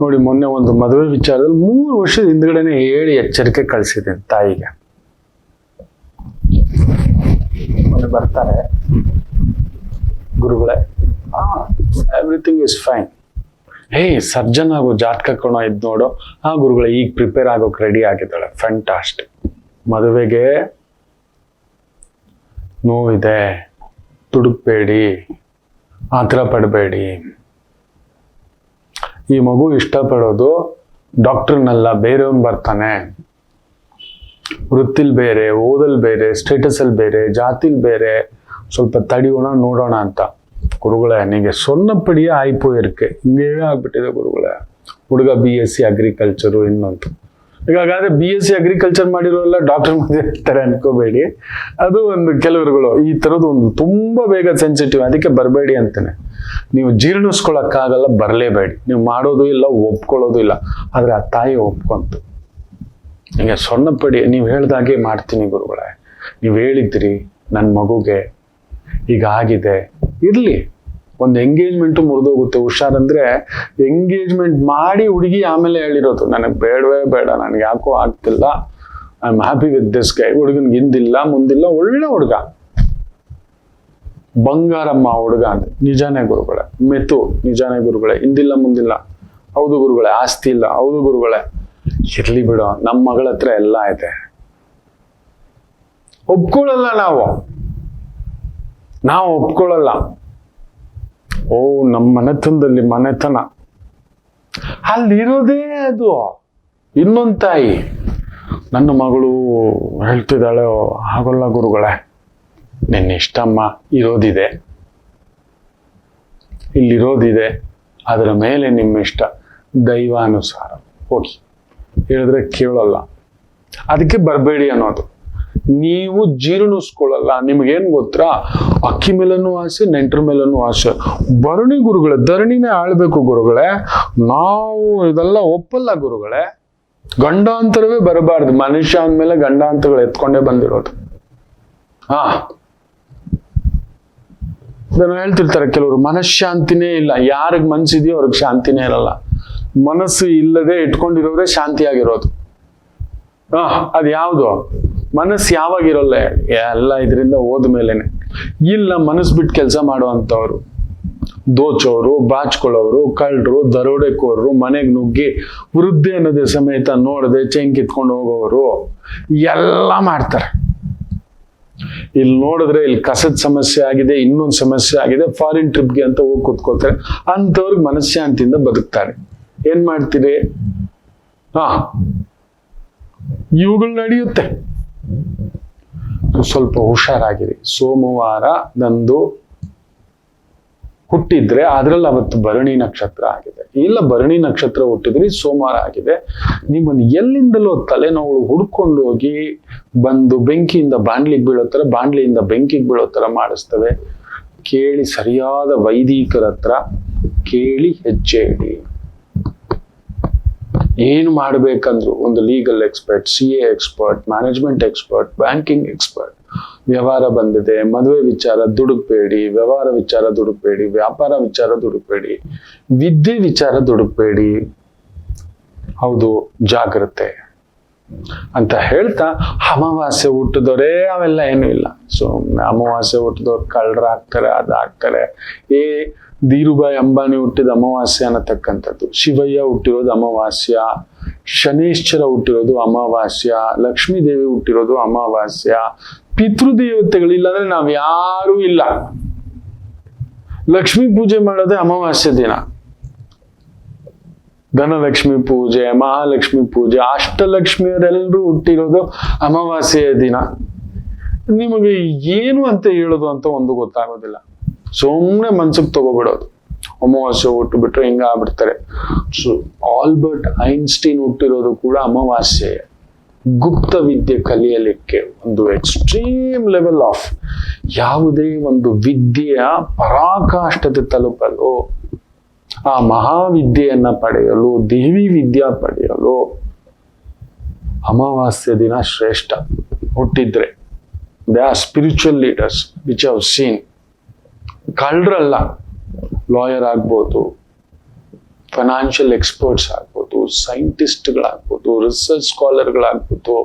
ನೋಡಿ ಮೊನ್ನೆ ಒಂದು ಮದುವೆ ವಿಚಾರದಲ್ಲಿ 3 ವರ್ಷದ ಹಿಂದ್ಗಡೆನೆ ಹೇಳಿ ಎಚ್ಚರಿಕೆ ಕಳಿಸಿದ್ದೀನಿ ತಾಯಿಗೆ. ಮೊನ್ನೆ ಬರ್ತಾರೆ ಗುರುಗಳೇ, ಎವ್ರಿಥಿಂಗ್ ಇಸ್ ಫೈನ್, ಸರ್ಜನ್ ಆಗೋ ಜಾತಕ ಕಣೋ ಇದ್ ನೋಡು. ಗುರುಗಳೇ ಈಗ ಪ್ರಿಪೇರ್ ಆಗೋಕ್ ರೆಡಿ ಆಗಿದ್ದಾಳೆ, ಫ್ಯಾಂಟಾಸ್ಟಿಕ್. ಮದುವೆಗೆ ನೋವಿದೆ, ತುಡುಕ್ಬೇಡಿ, ಆತರ ಪಡಬೇಡಿ. ಈ ಮಗು ಇಷ್ಟಪಡೋದು ಡಾಕ್ಟರ್ನಲ್ಲ, ಬೇರೆಯವನ್ ಬರ್ತಾನೆ. ವೃತ್ತಿಲ್ ಬೇರೆ, ಓದಲ್ ಬೇರೆ, ಸ್ಟೇಟಸ್ ಅಲ್ಲಿ ಬೇರೆ, ಜಾತಿಲ್ ಬೇರೆ, ಸ್ವಲ್ಪ ತಡಿಯೋಣ ನೋಡೋಣ ಅಂತ. ಗುರುಗಳೇ ನಿಮಗೆ ಸೊನ್ನಪಡಿಯ ಆಯ್ಪು ಇರ್ಕೆ, ಹಿಂಗೇ ಆಗ್ಬಿಟ್ಟಿದೆ ಗುರುಗಳೇ. ಹುಡುಗ BSc ಅಗ್ರಿಕಲ್ಚರು ಇನ್ನೊಂದು. ಹಾಗಾದ್ರೆ BSc ಅಗ್ರಿಕಲ್ಚರ್ ಮಾಡಿರೋಲ್ಲ ಡಾಕ್ಟರ್ ಮದುವೆ ಇರ್ತಾರೆ ಅನ್ಕೋಬೇಡಿ. ಅದು ಒಂದು ಕೆಲವರುಗಳು ಈ ತರದ್ದು ಒಂದು ತುಂಬಾ ಬೇಗ ಸೆನ್ಸಿಟಿವ್, ಅದಕ್ಕೆ ಬರಬೇಡಿ ಅಂತಾನೆ. ನೀವು ಜೀರ್ಣಿಸ್ಕೊಳಕ್ಕಾಗಲ್ಲ, ಬರಲೇಬೇಡಿ. ನೀವು ಮಾಡೋದು ಇಲ್ಲ, ಒಪ್ಕೊಳ್ಳೋದು ಇಲ್ಲ. ಆದ್ರೆ ಆ ತಾಯಿ ಒಪ್ಕೊಂತು. ಹಿಂಗೆ ಸೊನ್ನಪಡಿ ನೀವು ಹೇಳ್ದಾಗೆ ಮಾಡ್ತೀನಿ ಗುರುಗಳೇ. ನೀವು ಹೇಳಿದ್ರಿ ನನ್ನ ಮಗುಗೆ ಈಗ ಆಗಿದೆ, ಇರ್ಲಿ. ಒಂದು ಎಂಗೇಜ್ಮೆಂಟು ಮುರಿದೋಗುತ್ತೆ. ಹುಷಾರಂದ್ರೆ ಎಂಗೇಜ್ಮೆಂಟ್ ಮಾಡಿ ಹುಡುಗಿ ಆಮೇಲೆ ಹೇಳಿರೋದು, ನನಗೆ ಬೇಡವೇ ಬೇಡ, ನನಗೆ ಯಾಕೋ ಆಗ್ತಿಲ್ಲ, I am happy with this guy. ಹುಡುಗನ್ಗೆ ಹಿಂದಿಲ್ಲ ಮುಂದಿಲ್ಲ, ಒಳ್ಳೆ ಹುಡುಗ, ಬಂಗಾರಮ್ಮ ಹುಡುಗ ಅಂದ್ರೆ. ನಿಜಾನೇ ಗುರುಗಳೇ. ಮೆತು ನಿಜಾನೇ ಗುರುಗಳೇ. ಹಿಂದಿಲ್ಲ ಮುಂದಿಲ್ಲ, ಹೌದು ಗುರುಗಳೇ. ಆಸ್ತಿ ಇಲ್ಲ, ಹೌದು ಗುರುಗಳೇ. ಇರ್ಲಿ ಬಿಡೋ, ನಮ್ಮ ಮಗಳ ಹತ್ರ ಎಲ್ಲ ಇದೆ. ಒಪ್ಕೊಳ್ಳಲ್ಲ ನಾವು ಒಪ್ಕೊಳ್ಳಲ್ಲ. ನಮ್ಮ ಮನೆತನದಲ್ಲಿ ಮನೆತನ ಅಲ್ಲಿರೋದೇ ಅದು. ಇನ್ನೊಂದು ತಾಯಿ ನನ್ನ ಮಗಳು ಹೇಳ್ತಿದ್ದಾಳೆ, ಆಗೋಲ್ಲ ಗುರುಗಳೇ, ನಿನ್ನ ಇಷ್ಟಮ್ಮ, ಇಲ್ಲಿರೋದಿದೆ, ಅದರ ಮೇಲೆ ನಿಮ್ಮ ಇಷ್ಟ, ದೈವಾನುಸಾರ ಹೋಗಿ ಹೇಳಿದ್ರೆ ಕೇಳಲ್ಲ. ಅದಕ್ಕೆ ಬರಬೇಡಿ ಅನ್ನೋದು. ನೀವು ಜೀರ್ಣಿಸ್ಕೊಳ್ಳಲ್ಲ. ನಿಮ್ಗೇನ್ ಗೊತ್ತಾ, ಅಕ್ಕಿ ಮೇಲೂ ಆಸೆ, ನೆಂಟರ ಮೇಲೂ ಆಸೆ. ಭರಣಿ ಗುರುಗಳೇ, ಧರಣಿನೇ ಆಳ್ಬೇಕು ಗುರುಗಳೇ. ನಾವು ಇದೆಲ್ಲ ಒಪ್ಪಲ್ಲ ಗುರುಗಳೇ. ಗಂಡಾಂತರವೇ ಬರಬಾರ್ದು. ಮನುಷ್ಯ ಅಂದ್ಮೇಲೆ ಗಂಡಾಂತರಗಳು ಎತ್ಕೊಂಡೇ ಬಂದಿರೋದು. ಇದನ್ನು ಹೇಳ್ತಿರ್ತಾರೆ ಕೆಲವರು, ಮನಃಶಾಂತಿನೇ ಇಲ್ಲ. ಯಾರಿಗ್ ಮನ್ಸಿದೆಯೋ ಅವ್ರಿಗೆ ಶಾಂತಿನೇ ಇರಲ್ಲ. ಮನಸ್ಸು ಇಲ್ಲದೆ ಇಟ್ಕೊಂಡಿರೋರೇ ಶಾಂತಿಯಾಗಿರೋದು. ಅದು ಯಾವುದು? ಮನಸ್ಸು ಯಾವಾಗಿರೋಲ್ಲ ಎಲ್ಲ ಇದರಿಂದ ಹೋದ್ಮೇಲೆನೆ. ಇಲ್ಲ ಮನಸ್ಸು ಬಿಟ್ಟು ಕೆಲಸ ಮಾಡುವಂಥವ್ರು, ದೋಚೋರು, ಬಾಚ್ಕೊಳ್ಳೋರು, ಕಳ್ಳರು, ದರೋಡೆಕೋರರು, ಮನೆಗೆ ನುಗ್ಗಿ ವೃದ್ಧಿ ಅನ್ನೋದೇ ಸಮೇತ ನೋಡದೆ ಚೈನ್ ಕಿತ್ಕೊಂಡು ಹೋಗೋರು ಎಲ್ಲ ಮಾಡ್ತಾರೆ. ಇಲ್ಲಿ ನೋಡಿದ್ರೆ ಇಲ್ಲಿ ಕಸದ ಸಮಸ್ಯೆ ಆಗಿದೆ, ಇನ್ನೊಂದು ಸಮಸ್ಯೆ ಆಗಿದೆ, ಫಾರಿನ್ ಟ್ರಿಪ್ಗೆ ಅಂತ ಹೋಗಿ ಕೂತ್ಕೋತಾರೆ. ಅಂಥವ್ರಿಗೆ ಮನಃಶಾಂತಿಯಿಂದ ಬದುಕ್ತಾರೆ. ಏನ್ ಮಾಡ್ತೀರಿ? ಇವುಗಳು ನಡೆಯುತ್ತೆ. ಸ್ವಲ್ಪ ಹುಷಾರಾಗಿರಿ. ಸೋಮವಾರ ನಂದು ಹುಟ್ಟಿದ್ರೆ ಅದ್ರಲ್ಲಿ ಅವತ್ತು ಭರಣಿ ನಕ್ಷತ್ರ ಆಗಿದೆ. ಇಲ್ಲ ಭರಣಿ ನಕ್ಷತ್ರ ಹುಟ್ಟಿದ್ರಿ ಸೋಮವಾರ ಆಗಿದೆ, ನಿಮ್ಮನ್ನು ಎಲ್ಲಿಂದಲೋ ತಲೆನೋವು ಹುಡ್ಕೊಂಡು ಹೋಗಿ ಬಂದು ಬೆಂಕಿಯಿಂದ ಬಾಂಡ್ಲಿಗೆ ಬೀಳೋ ತರ, ಬಾಂಡ್ಲಿಯಿಂದ ಬೆಂಕಿಗೆ ಬೀಳೋ ತರ ಮಾಡಿಸ್ತವೆ. ಕೇಳಿ, ಸರಿಯಾದ ವೈದಿಕರ ಹತ್ರ ಕೇಳಿ ಹೆಜ್ಜೆ ಇಡಿ. ಏನು ಮಾಡ್ಬೇಕಂದ್ರು ಒಂದು legal expert, CA expert, management expert, banking expert, ವ್ಯವಹಾರ ಬಂದಿದೆ, ಮದುವೆ ವಿಚಾರ ದುಡುಕ್ಬೇಡಿ, ವ್ಯವಹಾರ ವಿಚಾರ ದುಡುಕ್ಬೇಡಿ, ವ್ಯಾಪಾರ ವಿಚಾರ ದುಡುಕ್ಬೇಡಿ, ವಿದ್ಯೆ ವಿಚಾರ ದುಡುಕ್ಬೇಡಿ. ಹೌದು, ಜಾಗ್ರತೆ ಅಂತ ಹೇಳ್ತಾ, ಅಮಾವಾಸ್ಯೆ ಹುಟ್ಟಿದವರೇ ಅವೆಲ್ಲ ಏನೂ ಇಲ್ಲ. ಸುಮ್ಮನೆ ಅಮಾವಾಸ್ಯೆ ಹುಟ್ಟಿದವ್ರು ಕಳ್ಳರಾಗ್ತಾರೆ, ಅದಾಗ್ತಾರೆ. ಧೀರುಭಾಯಿ ಅಂಬಾನಿ ಹುಟ್ಟಿದ ಅಮಾವಾಸ್ಯೆ ಅನ್ನತಕ್ಕಂಥದ್ದು, ಶಿವಯ್ಯ ಹುಟ್ಟಿರೋದು ಅಮಾವಾಸ್ಯ, ಶನೇಶ್ವರ ಹುಟ್ಟಿರೋದು ಅಮಾವಾಸ್ಯ, ಲಕ್ಷ್ಮೀ ದೇವಿ ಹುಟ್ಟಿರೋದು ಅಮಾವಾಸ್ಯ. ಪಿತೃದೇವತೆಗಳಿಲ್ಲ ಅಂದ್ರೆ ನಾವ್ ಯಾರೂ ಇಲ್ಲ. ಲಕ್ಷ್ಮೀ ಪೂಜೆ ಮಾಡೋದೇ ಅಮಾವಾಸ್ಯೆ ದಿನ. ಧನಲಕ್ಷ್ಮಿ ಪೂಜೆ, ಮಹಾಲಕ್ಷ್ಮಿ ಪೂಜೆ, ಅಷ್ಟಲಕ್ಷ್ಮಿಯರೆಲ್ಲರೂ ಹುಟ್ಟಿರೋದು ಅಮಾವಾಸ್ಯೆಯ ದಿನ. ನಿಮಗೆ ಏನು ಅಂತ ಹೇಳೋದು ಅಂತ ಒಂದು ಗೊತ್ತಾಗೋದಿಲ್ಲ. ಸುಮ್ಮನೆ ಮನ್ಸಿಗೆ ತಗೋಬಿಡೋದು. ಅಮಾವಾಸ್ಯೆ ಹುಟ್ಟು ಬಿಟ್ರೆ ಹಿಂಗ ಆಗ್ಬಿಡ್ತಾರೆ. ಆಲ್ಬರ್ಟ್ ಐನ್ಸ್ಟೀನ್ ಹುಟ್ಟಿರೋದು ಕೂಡ ಅಮಾವಾಸ್ಯೆ. ಗುಪ್ತ ವಿದ್ಯೆ ಕಲಿಯಲಿಕ್ಕೆ ಒಂದು ಎಕ್ಸ್ಟ್ರೀಮ್ ಲೆವೆಲ್ ಆಫ್ ಯಾವುದೇ ಒಂದು ವಿದ್ಯೆಯ ಪರಾಕಾಷ್ಠತೆ ತಲುಪಲು, ಆ ಮಹಾವಿದ್ಯೆಯನ್ನ ಪಡೆಯಲು, ದೇವಿ ವಿದ್ಯಾ ಪಡೆಯಲು ಅಮಾವಾಸ್ಯೆ ದಿನ ಶ್ರೇಷ್ಠ. ಹುಟ್ಟಿದ್ರೆ they are spiritual leaders which have seen. ಕಳ್ಳರಲ್ಲ, ಲಾಯರ್ ಆಗ್ಬೋದು, ಫೈನಾನ್ಷಿಯಲ್ ಎಕ್ಸ್ಪರ್ಟ್ಸ್ ಆಗ್ಬೋದು, ಸೈಂಟಿಸ್ಟ್ಗಳಾಗ್ಬೋದು, ರಿಸರ್ಚ್ ಸ್ಕಾಲರ್ಗಳಾಗ್ಬೋದು.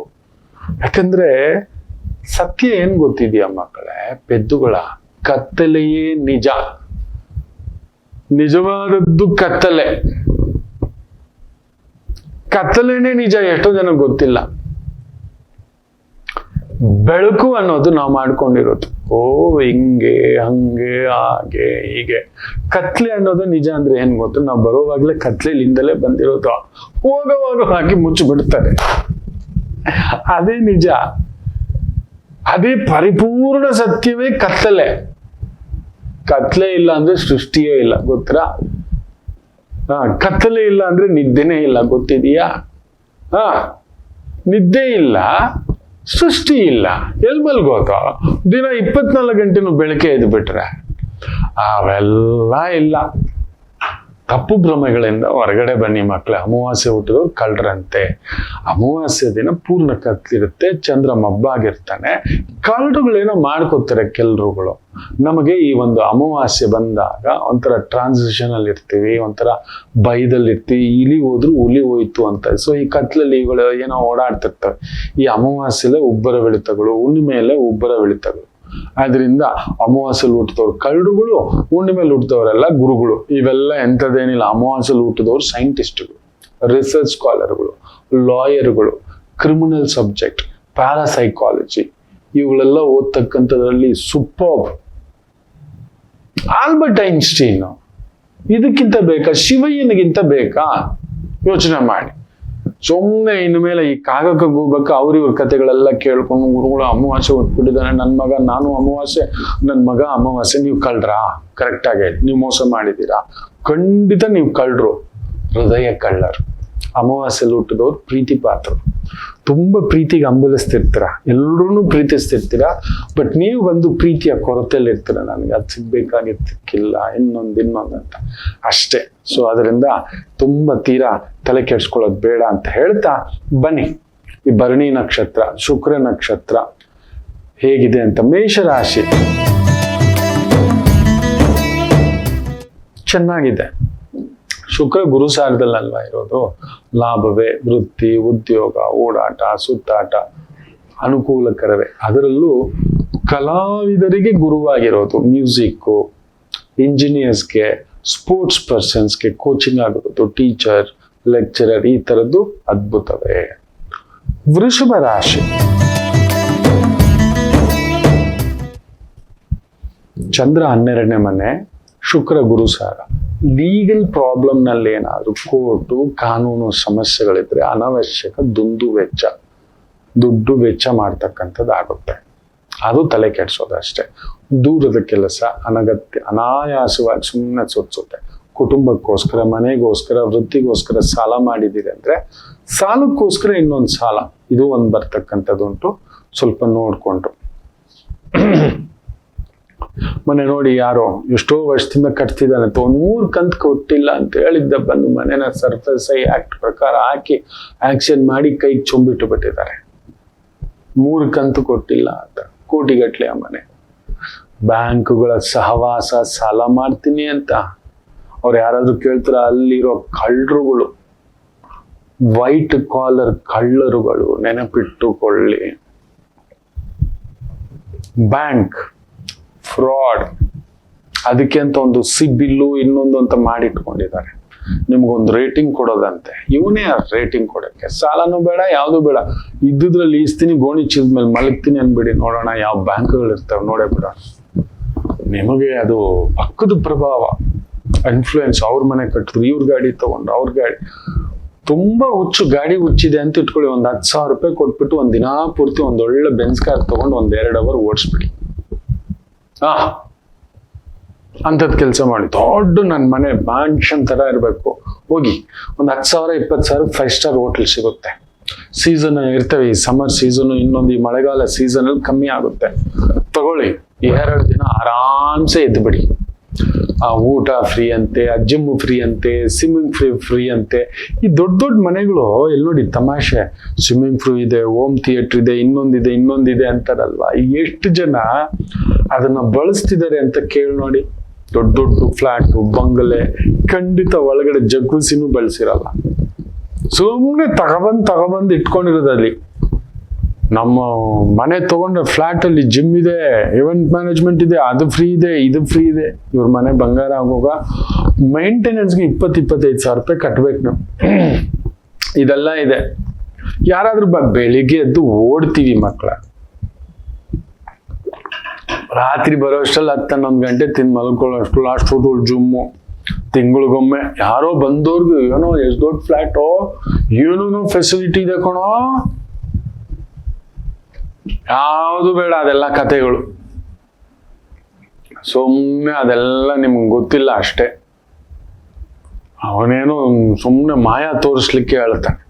ಯಾಕಂದ್ರೆ ಸತ್ಯ ಏನ್ ಗೊತ್ತಿದ್ಯಾ ಮಕ್ಕಳೇ, ಪೆದ್ದುಗಳ ಕತ್ತಲೆಯೇ ನಿಜ. ನಿಜವಾದದ್ದು ಕತ್ತಲೆ. ಕತ್ತಲೆನೇ ನಿಜ. ಎಷ್ಟೋ ಜನ ಗೊತ್ತಿಲ್ಲ. ಬೆಳಕು ಅನ್ನೋದು ನಾವು ಮಾಡ್ಕೊಂಡಿರೋದು. ಓ ಹಿಂಗೆ ಹಂಗೆ ಹಾಗೆ ಹೀಗೆ. ಕತ್ಲೆ ಅನ್ನೋದು ನಿಜ ಅಂದ್ರೆ ಏನ್ ಗೊತ್ತು, ನಾವು ಬರೋವಾಗ್ಲೇ ಕತ್ಲೆಲಿಂದಲೇ ಬಂದಿರೋದು. ಹೋಗೋವಾಗ ಹಾಕಿ ಮುಚ್ಚಿಬಿಡ್ತಾರೆ. ಅದೇ ನಿಜ. ಅದೇ ಪರಿಪೂರ್ಣ ಸತ್ಯವೇ ಕತ್ತಲೆ. ಕತ್ಲೆ ಇಲ್ಲ ಅಂದ್ರೆ ಸೃಷ್ಟಿಯೇ ಇಲ್ಲ, ಗೊತ್ತಾ? ಕತ್ತಲೆ ಇಲ್ಲ ಅಂದ್ರೆ ನಿದ್ದೆನೇ ಇಲ್ಲ, ಗೊತ್ತಿದೆಯಾ? ನಿದ್ದೆ ಇಲ್ಲ, ಸೃಷ್ಟಿ ಇಲ್ಲ. ಎಲ್ ಮಲ್ಗೋದು? ದಿನ 24 ಗಂಟೆನೂ ಬೆಳಕೆ ಎದ್ದು ಬಿಟ್ರೆ ಅವೆಲ್ಲ ಇಲ್ಲ. ತಪ್ಪು ಭ್ರಮೆಗಳಿಂದ ಹೊರಗಡೆ ಬನ್ನಿ ಮಕ್ಕಳೇ. ಅಮಾವಾಸ್ಯೆ ಹುಟ್ಟಿದವ್ರು ಕಳ್ಳರಂತೆ. ಅಮಾವಾಸ್ಯೆ ದಿನ ಪೂರ್ಣ ಕತ್ಲಿರುತ್ತೆ, ಚಂದ್ರ ಮಬ್ಬಾಗಿರ್ತಾನೆ. ಕಳ್ಳರುಗಳೇನೋ ಮಾಡ್ಕೋತಾರೆ ಕೆಲರುಗಳು. ನಮಗೆ ಈ ಒಂದು ಅಮಾವಾಸ್ಯೆ ಬಂದಾಗ ಒಂಥರ ಟ್ರಾನ್ಸಿಷನ್ ಅಲ್ಲಿ ಇರ್ತೀವಿ, ಒಂಥರ ಭಯದಲ್ಲಿ ಇರ್ತೀವಿ. ಇಲಿ ಹೋದ್ರು ಹುಲಿ ಹೋಯ್ತು ಅಂತ. ಸೊ ಈ ಕತ್ಲಲ್ಲಿ ಇವುಗಳು ಏನೋ ಓಡಾಡ್ತಿರ್ತವೆ. ಈ ಅಮಾವಾಸ್ಯೆಲೆ ಉಬ್ಬರ ವಿಳಿತಗಳು, ಹುಣ್ಣಿಮೆಯಲ್ಲೇ ಉಬ್ಬರ ವಿಳಿತಗಳು. ಆದ್ರಿಂದ ಅಮಾವಾಸ್ಯೆಲಿ ಹುಟ್ಟಿದವ್ರು ಕಳ್ಳರುಗಳು, ಹುಣ್ಣಿಮೆಯಲ್ಲಿ ಹುಟ್ಟಿದವರೆಲ್ಲ ಗುರುಗಳು. ಇವೆಲ್ಲ ಎಂಥದ್ದೇನಿಲ್ಲ. ಅಮಾವಾಸ್ಯೆಲಿ ಹುಟ್ಟಿದವ್ರು ಸೈಂಟಿಸ್ಟ್ಗಳು, ರಿಸರ್ಚ್ ಸ್ಕಾಲರ್ಗಳು, ಲಾಯರ್ಗಳು, ಕ್ರಿಮಿನಲ್ ಸಬ್ಜೆಕ್ಟ್, ಪ್ಯಾರಾಸೈಕಾಲಜಿ, ಇವುಗಳೆಲ್ಲ ಓದ್ತಕ್ಕಂಥದ್ರಲ್ಲಿ ಸೂಪರ್ಬ್. ಆಲ್ಬರ್ಟ್ ಐನ್ಸ್ಟೀನ್ ಇದಕ್ಕಿಂತ ಬೇಕಾ? ಶಿವಯ್ಯನಿಗಿಂತ ಬೇಕಾ? ಯೋಚನೆ ಮಾಡಿ. ಸುಮ್ಮನೆ ಇನ್ನು ಮೇಲೆ ಈ ಕಾಗಕ್ಕೆ ಹೋಗ್ಬೇಕು, ಅವ್ರಿವ್ರ ಕಥೆಗಳೆಲ್ಲ ಕೇಳ್ಕೊಂಡು, ಗುರುಗಳು ಅಮಾವಾಸ್ಯೆ ಹುಟ್ಬಿಟ್ಟಿದ್ದಾನೆ, ನನ್ನ ಮಗ, ನಾನು ಅಮಾವಾಸ್ಯೆ, ನನ್ನ ಮಗ ಅಮಾವಾಸ್ಯೆ. ನೀವು ಕಳ್ರಾ? ಕರೆಕ್ಟ್ ಆಗಿ ನೀವು ಮೋಸ ಮಾಡಿದ್ದೀರಾ. ಖಂಡಿತ ನೀವು ಕಳ್ಳರು, ಹೃದಯ ಕಳ್ಳರು. ಅಮಾವಾಸ್ಯೆಲ್ಲಿ ಹುಟ್ಟಿದವ್ರು ಪ್ರೀತಿ ಪಾತ್ರರು. ತುಂಬಾ ಪ್ರೀತಿಗೆ ಹಂಬಲಿಸ್ತಿರ್ತೀರ, ಎಲ್ಲರೂ ಪ್ರೀತಿಸ್ತಿರ್ತೀರ. ಬಟ್ ನೀವು ಬಂದು ಪ್ರೀತಿಯ ಕೊರತೆಯಲ್ಲಿ ಇರ್ತೀರ. ನನಗೆ ಅದು ಸಿಗ್ಬೇಕಾಗಿರ್ತಿಕ್ಕಿಲ್ಲ, ಇನ್ನೊಂದು ಅಂತ ಅಷ್ಟೇ. ಸೊ ಅದರಿಂದ ತುಂಬಾ ತೀರಾ ತಲೆ ಕೆಡ್ಸ್ಕೊಳ್ಳೋದು ಬೇಡ ಅಂತ ಹೇಳ್ತಾ ಬನ್ನಿ. ಈ ಭರಣಿ ನಕ್ಷತ್ರ, ಶುಕ್ರ ನಕ್ಷತ್ರ ಹೇಗಿದೆ ಅಂತ. ಮೇಷರಾಶಿ ಚೆನ್ನಾಗಿದೆ. ಶುಕ್ರ ಗುರು ಸಾರದಲ್ಲಲ್ವಾ ಇರೋದು. ಲಾಭವೇ, ವೃತ್ತಿ, ಉದ್ಯೋಗ, ಓಡಾಟ, ಸುತ್ತಾಟ ಅನುಕೂಲಕರವೇ. ಅದರಲ್ಲೂ ಕಲಾವಿದರಿಗೆ ಗುರುವಾಗಿರೋದು. ಮ್ಯೂಸಿಕ್ಕು, ಇಂಜಿನಿಯರ್ಸ್ಗೆ, ಸ್ಪೋರ್ಟ್ಸ್ ಪರ್ಸನ್ಸ್ಗೆ ಕೋಚಿಂಗ್ ಆಗೋದು, ಟೀಚರ್, ಲೆಕ್ಚರರ್, ಈ ಥರದ್ದು ಅದ್ಭುತವೇ. ವೃಷಭ ರಾಶಿ ಚಂದ್ರ 12ನೇ ಮನೆ, ಶುಕ್ರ ಗುರುಸಾರ. ಲೀಗಲ್ ಪ್ರಾಬ್ಲಮ್ ನಲ್ಲಿ ಏನಾದ್ರು ಕೋರ್ಟು, ಕಾನೂನು ಸಮಸ್ಯೆಗಳಿದ್ರೆ ಅನಾವಶ್ಯಕ ದುಡ್ಡು ವೆಚ್ಚ ಮಾಡ್ತಕ್ಕಂಥದ್ದು ಆಗುತ್ತೆ. ಅದು ತಲೆ ಕೆಡ್ಸೋದು ಅಷ್ಟೇ. ದೂರದ ಕೆಲಸ ಅನಾಯಾಸವಾಗಿ ಸುಮ್ಮನೆ ಸುತ್ತೆ. ಕುಟುಂಬಕ್ಕೋಸ್ಕರ, ಮನೆಗೋಸ್ಕರ, ವೃತ್ತಿಗೋಸ್ಕರ ಸಾಲ ಮಾಡಿದ್ದೀರಿ ಅಂದ್ರೆ ಸಾಲಕ್ಕೋಸ್ಕರ ಇನ್ನೊಂದು ಸಾಲ, ಇದು ಒಂದು ಬರ್ತಕ್ಕಂಥದ್ದು ಉಂಟು. ಸ್ವಲ್ಪ ನೋಡ್ಕೊಂಡು. ಮನೆ ನೋಡಿ ಯಾರೋ ಎಷ್ಟೋ ವರ್ಷದಿಂದ ಕಟ್ತಿದ್ದಾನೆ, 3 ಕಂತು ಕೊಟ್ಟಿಲ್ಲ ಅಂತ ಹೇಳಿದ್ದ, ಬಂದು ಮನೆನ ಸರ್ಫೇಸ್ ಆಕ್ಟ್ ಪ್ರಕಾರ ಹಾಕಿ ಆಕ್ಷನ್ ಮಾಡಿ ಕೈಗೆ ಚೊಂಬಿಟ್ಟು ಬಿಟ್ಟಿದ್ದಾರೆ. 3 ಕಂತು ಕೊಟ್ಟಿಲ್ಲ ಅಂತ. ಕೋಟಿಗಟ್ಲೆ ಆ ಮನೆ. ಬ್ಯಾಂಕುಗಳ ಸಹವಾಸ, ಸಾಲ ಮಾಡ್ತೀನಿ ಅಂತ ಅವ್ರು ಯಾರಾದ್ರೂ ಕೇಳ್ತಾರ? ಅಲ್ಲಿರೋ ಕಳ್ಳರುಗಳು, ವೈಟ್ ಕಾಲರ್ ಕಳ್ಳರುಗಳು, ನೆನಪಿಟ್ಟುಕೊಳ್ಳಿ. ಬ್ಯಾಂಕ್ ಫ್ರಾಡ್, ಅದಕ್ಕೆ ಅಂತ ಒಂದು ಸಿಬಿಲ್ಲು ಇನ್ನೊಂದು ಅಂತ ಮಾಡಿಟ್ಕೊಂಡಿದ್ದಾರೆ. ನಿಮ್ಗೊಂದು ರೇಟಿಂಗ್ ಕೊಡೋದಂತೆ. ಇವನೇ ರೇಟಿಂಗ್ ಕೊಡಕ್ಕೆ. ಸಾಲನೂ ಬೇಡ, ಯಾವುದು ಬೇಡ, ಇದ್ದುದ್ರಲ್ಲಿ ಈಸ್ತೀನಿ, ಗೋಣಿ ಚೀಲದ ಮೇಲೆ ಮಲಗ್ತೀನಿ ಅನ್ಬಿಡಿ, ನೋಡೋಣ ಯಾವ ಬ್ಯಾಂಕ್ಗಳು ಇರ್ತವೆ, ನೋಡೇ ಬಿಡ. ನಿಮಗೆ ಅದು ಪಕ್ಕದ ಪ್ರಭಾವ, ಇನ್ಫ್ಲೂಯೆನ್ಸ್. ಅವ್ರ ಮನೆ ಕಟ್ಟಿದ್ರು, ಇವ್ರ ಗಾಡಿ ತಗೊಂಡ್ರು, ಅವ್ರ ಗಾಡಿ ತುಂಬಾ ಹುಚ್ಚು, ಗಾಡಿ ಹುಚ್ಚಿದೆ ಅಂತ ಇಟ್ಕೊಳ್ಳಿ. ಒಂದ್ 10,000 ರೂಪಾಯಿ ಕೊಟ್ಬಿಟ್ಟು ಒಂದ್ ದಿನ ಪೂರ್ತಿ ಒಂದೊಳ್ಳೆ ಬೆನ್ಸ್ ಕಾರ್ ತಗೊಂಡು 1-2 ಅವರ್ ಓಡಿಸ್ಬಿಡಿ. ಅಂಥದ್ದು ಕೆಲಸ ಮಾಡಿ. ದೊಡ್ಡ ನನ್ನ ಮನೆ ಮ್ಯಾನ್ಷನ್ ತರ ಇರಬೇಕು. ಹೋಗಿ ಒಂದು 10,000 20,000 5 ಸ್ಟಾರ್ ಹೋಟೆಲ್ ಸಿಗುತ್ತೆ. ಸೀಸನ್ ಇರ್ತವೆ, ಈ ಸಮ್ಮರ್ ಸೀಸನ್, ಇನ್ನೊಂದು ಈ ಮಳೆಗಾಲ ಸೀಸನ್ ಅಲ್ಲಿ ಕಮ್ಮಿ ಆಗುತ್ತೆ. ತಗೊಳ್ಳಿ, 2 ದಿನ ಆರಾಮ್ಸೆ ಎದ್ಬಿಡಿ. ಆ ಊಟ ಫ್ರೀ ಅಂತೆ, ಆ ಜಿಮ್ ಫ್ರೀ ಅಂತೆ, ಸ್ವಿಮ್ಮಿಂಗ್ ಫ್ರೀ ಅಂತೆ. ಈ ದೊಡ್ಡ ದೊಡ್ಡ ಮನೆಗಳು ಎಲ್ಲಿ ನೋಡಿ ತಮಾಷೆ, ಸ್ವಿಮ್ಮಿಂಗ್ ಫ್ರೀ ಇದೆ, ಹೋಮ್ ಥಿಯೇಟರ್ ಇದೆ, ಇನ್ನೊಂದಿದೆ ಅಂತಾರಲ್ವಾ. ಎಷ್ಟು ಜನ ಅದನ್ನ ಬಳಸ್ತಿದ್ದಾರೆ ಅಂತ ಕೇಳಿ ನೋಡಿ. ದೊಡ್ಡ ದೊಡ್ಡ ಫ್ಲಾಟು, ಬಂಗಲೆ, ಖಂಡಿತ ಒಳಗಡೆ ಜಗ್ಗುಸಿನೂ ಬಳಸಿರಲ್ಲ. ಸುಮ್ಮನೆ ತಗೊಬಂದು ಇಟ್ಕೊಂಡಿರೋದಲ್ಲಿ. ನಮ್ಮ ಮನೆ ತಗೊಂಡ್ರೆ ಫ್ಲಾಟ್ ಅಲ್ಲಿ ಜಿಮ್ ಇದೆ, ಇವೆಂಟ್ ಮ್ಯಾನೇಜ್ಮೆಂಟ್ ಇದೆ, ಅದು ಫ್ರೀ ಇದೆ, ಇದು ಫ್ರೀ ಇದೆ. ಇವ್ರ ಮನೆ ಬಂಗಾರ ಆಗೋಗ ಮೇಂಟೆನೆನ್ಸ್ಗೆ 20-25 ಸಾವಿರ ರೂಪಾಯಿ ಕಟ್ಬೇಕು ನಾವು. ಇದೆಲ್ಲ ಇದೆ. ಯಾರಾದ್ರೂ ಬೆಳಿಗ್ಗೆ ಎದ್ದು ಓಡ್ತೀವಿ ಮಕ್ಕಳ, ರಾತ್ರಿ ಬರೋ ಅಷ್ಟಲ್ಲಿ 10-11 ಗಂಟೆ ತಿಂದು ಮಲ್ಕೊಳ್ಳೋಷ್ಟು ಲಾಸ್ಟ್ ಫೋಟೋ ಜುಮ್ಮು. ತಿಂಗಳಿಗೊಮ್ಮೆ ಯಾರೋ ಬಂದವ್ರಿಗೆ ಏನೋ ಎಷ್ಟು ದೊಡ್ಡ ಫ್ಲಾಟು, ಏನೂ ಫೆಸಿಲಿಟಿ ಇದೆ ಕಣೋ, ಯಾವುದು ಬೇಡ, ಅದೆಲ್ಲ ಕಥೆಗಳು. ಸುಮ್ಮನೆ ಅದೆಲ್ಲ ನಿಮ್ಗೆ ಗೊತ್ತಿಲ್ಲ ಅಷ್ಟೇ. ಅವನೇನು ಸುಮ್ಮನೆ ಮಾಯಾ ತೋರಿಸ್ಲಿಕ್ಕೆ ಹೇಳ್ತಾನೆ.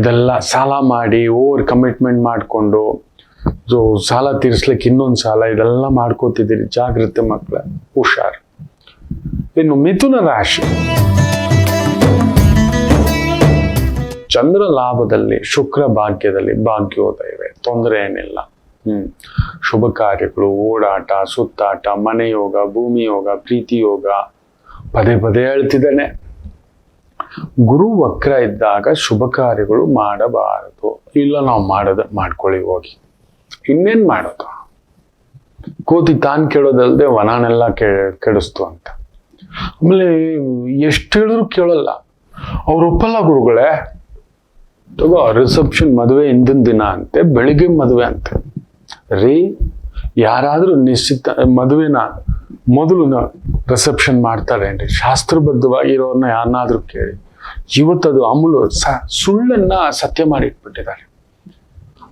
ಇದೆಲ್ಲ ಸಾಲ ಮಾಡಿ ಓವರ್ ಕಮಿಟ್ಮೆಂಟ್ ಮಾಡಿಕೊಂಡು ಸಾಲ ತೀರಿಸ್ಲಿಕ್ಕೆ ಇನ್ನೊಂದು ಸಾಲ, ಇದೆಲ್ಲ ಮಾಡ್ಕೋತಿದ್ದೀರಿ. ಜಾಗ್ರತೆ ಮಕ್ಕಳ, ಹುಷಾರ್. ಇನ್ನು ಮಿಥುನ ರಾಶಿ, ಚಂದ್ರ ಲಾಭದಲ್ಲಿ, ಶುಕ್ರ ಭಾಗ್ಯದಲ್ಲಿ, ಭಾಗ್ಯೋದಯವೇ, ತೊಂದರೆ ಏನಿಲ್ಲ. ಶುಭ ಕಾರ್ಯಗಳು, ಓಡಾಟ, ಸುತ್ತಾಟ, ಮನೆ ಯೋಗ, ಭೂಮಿ ಯೋಗ, ಪ್ರೀತಿ ಯೋಗ. ಪದೇ ಹೇಳ್ತಿದ್ದಾನೆ. ಗುರು ವಕ್ರ ಇದ್ದಾಗ ಶುಭ ಕಾರ್ಯಗಳು ಮಾಡಬಾರದು. ಇಲ್ಲ, ನಾವು ಮಾಡ್ಕೊಳ್ಳಿ ಹೋಗಿ, ಇನ್ನೇನ್ ಮಾಡೋದು. ಕೋತಿ ತಾನ್ ಕೇಳೋದಲ್ದೆ ವನನೆಲ್ಲ ಕೆಡಿಸ್ತು ಅಂತ. ಆಮೇಲೆ ಎಷ್ಟು ಹೇಳಿದ್ರು ಕೇಳಲ್ಲ. ಅವ್ರು ಒಪ್ಪಲ್ಲ ಗುರುಗಳೇ. ತಗೋ, ರಿಸೆಪ್ಷನ್ ಮದುವೆ ಹಿಂದಿನ ದಿನ ಅಂತೆ, ಬೆಳಿಗ್ಗೆ ಮದುವೆ ಅಂತೆ. ಯಾರಾದ್ರೂ ನಿಶ್ಚಿತ ಮದುವೆನ ಮೊದಲು ರಿಸೆಪ್ಷನ್ ಮಾಡ್ತಾರೇನ್ರಿ? ಶಾಸ್ತ್ರಬದ್ಧವಾಗಿರೋರ್ನ ಯಾರನ್ನಾದ್ರೂ ಕೇಳಿ. ಇವತ್ತದು ಅಮೂಲು ಸುಳ್ಳನ್ನ ಸತ್ಯ ಮಾಡಿಟ್ಬಿಟ್ಟಿದ್ದಾರೆ.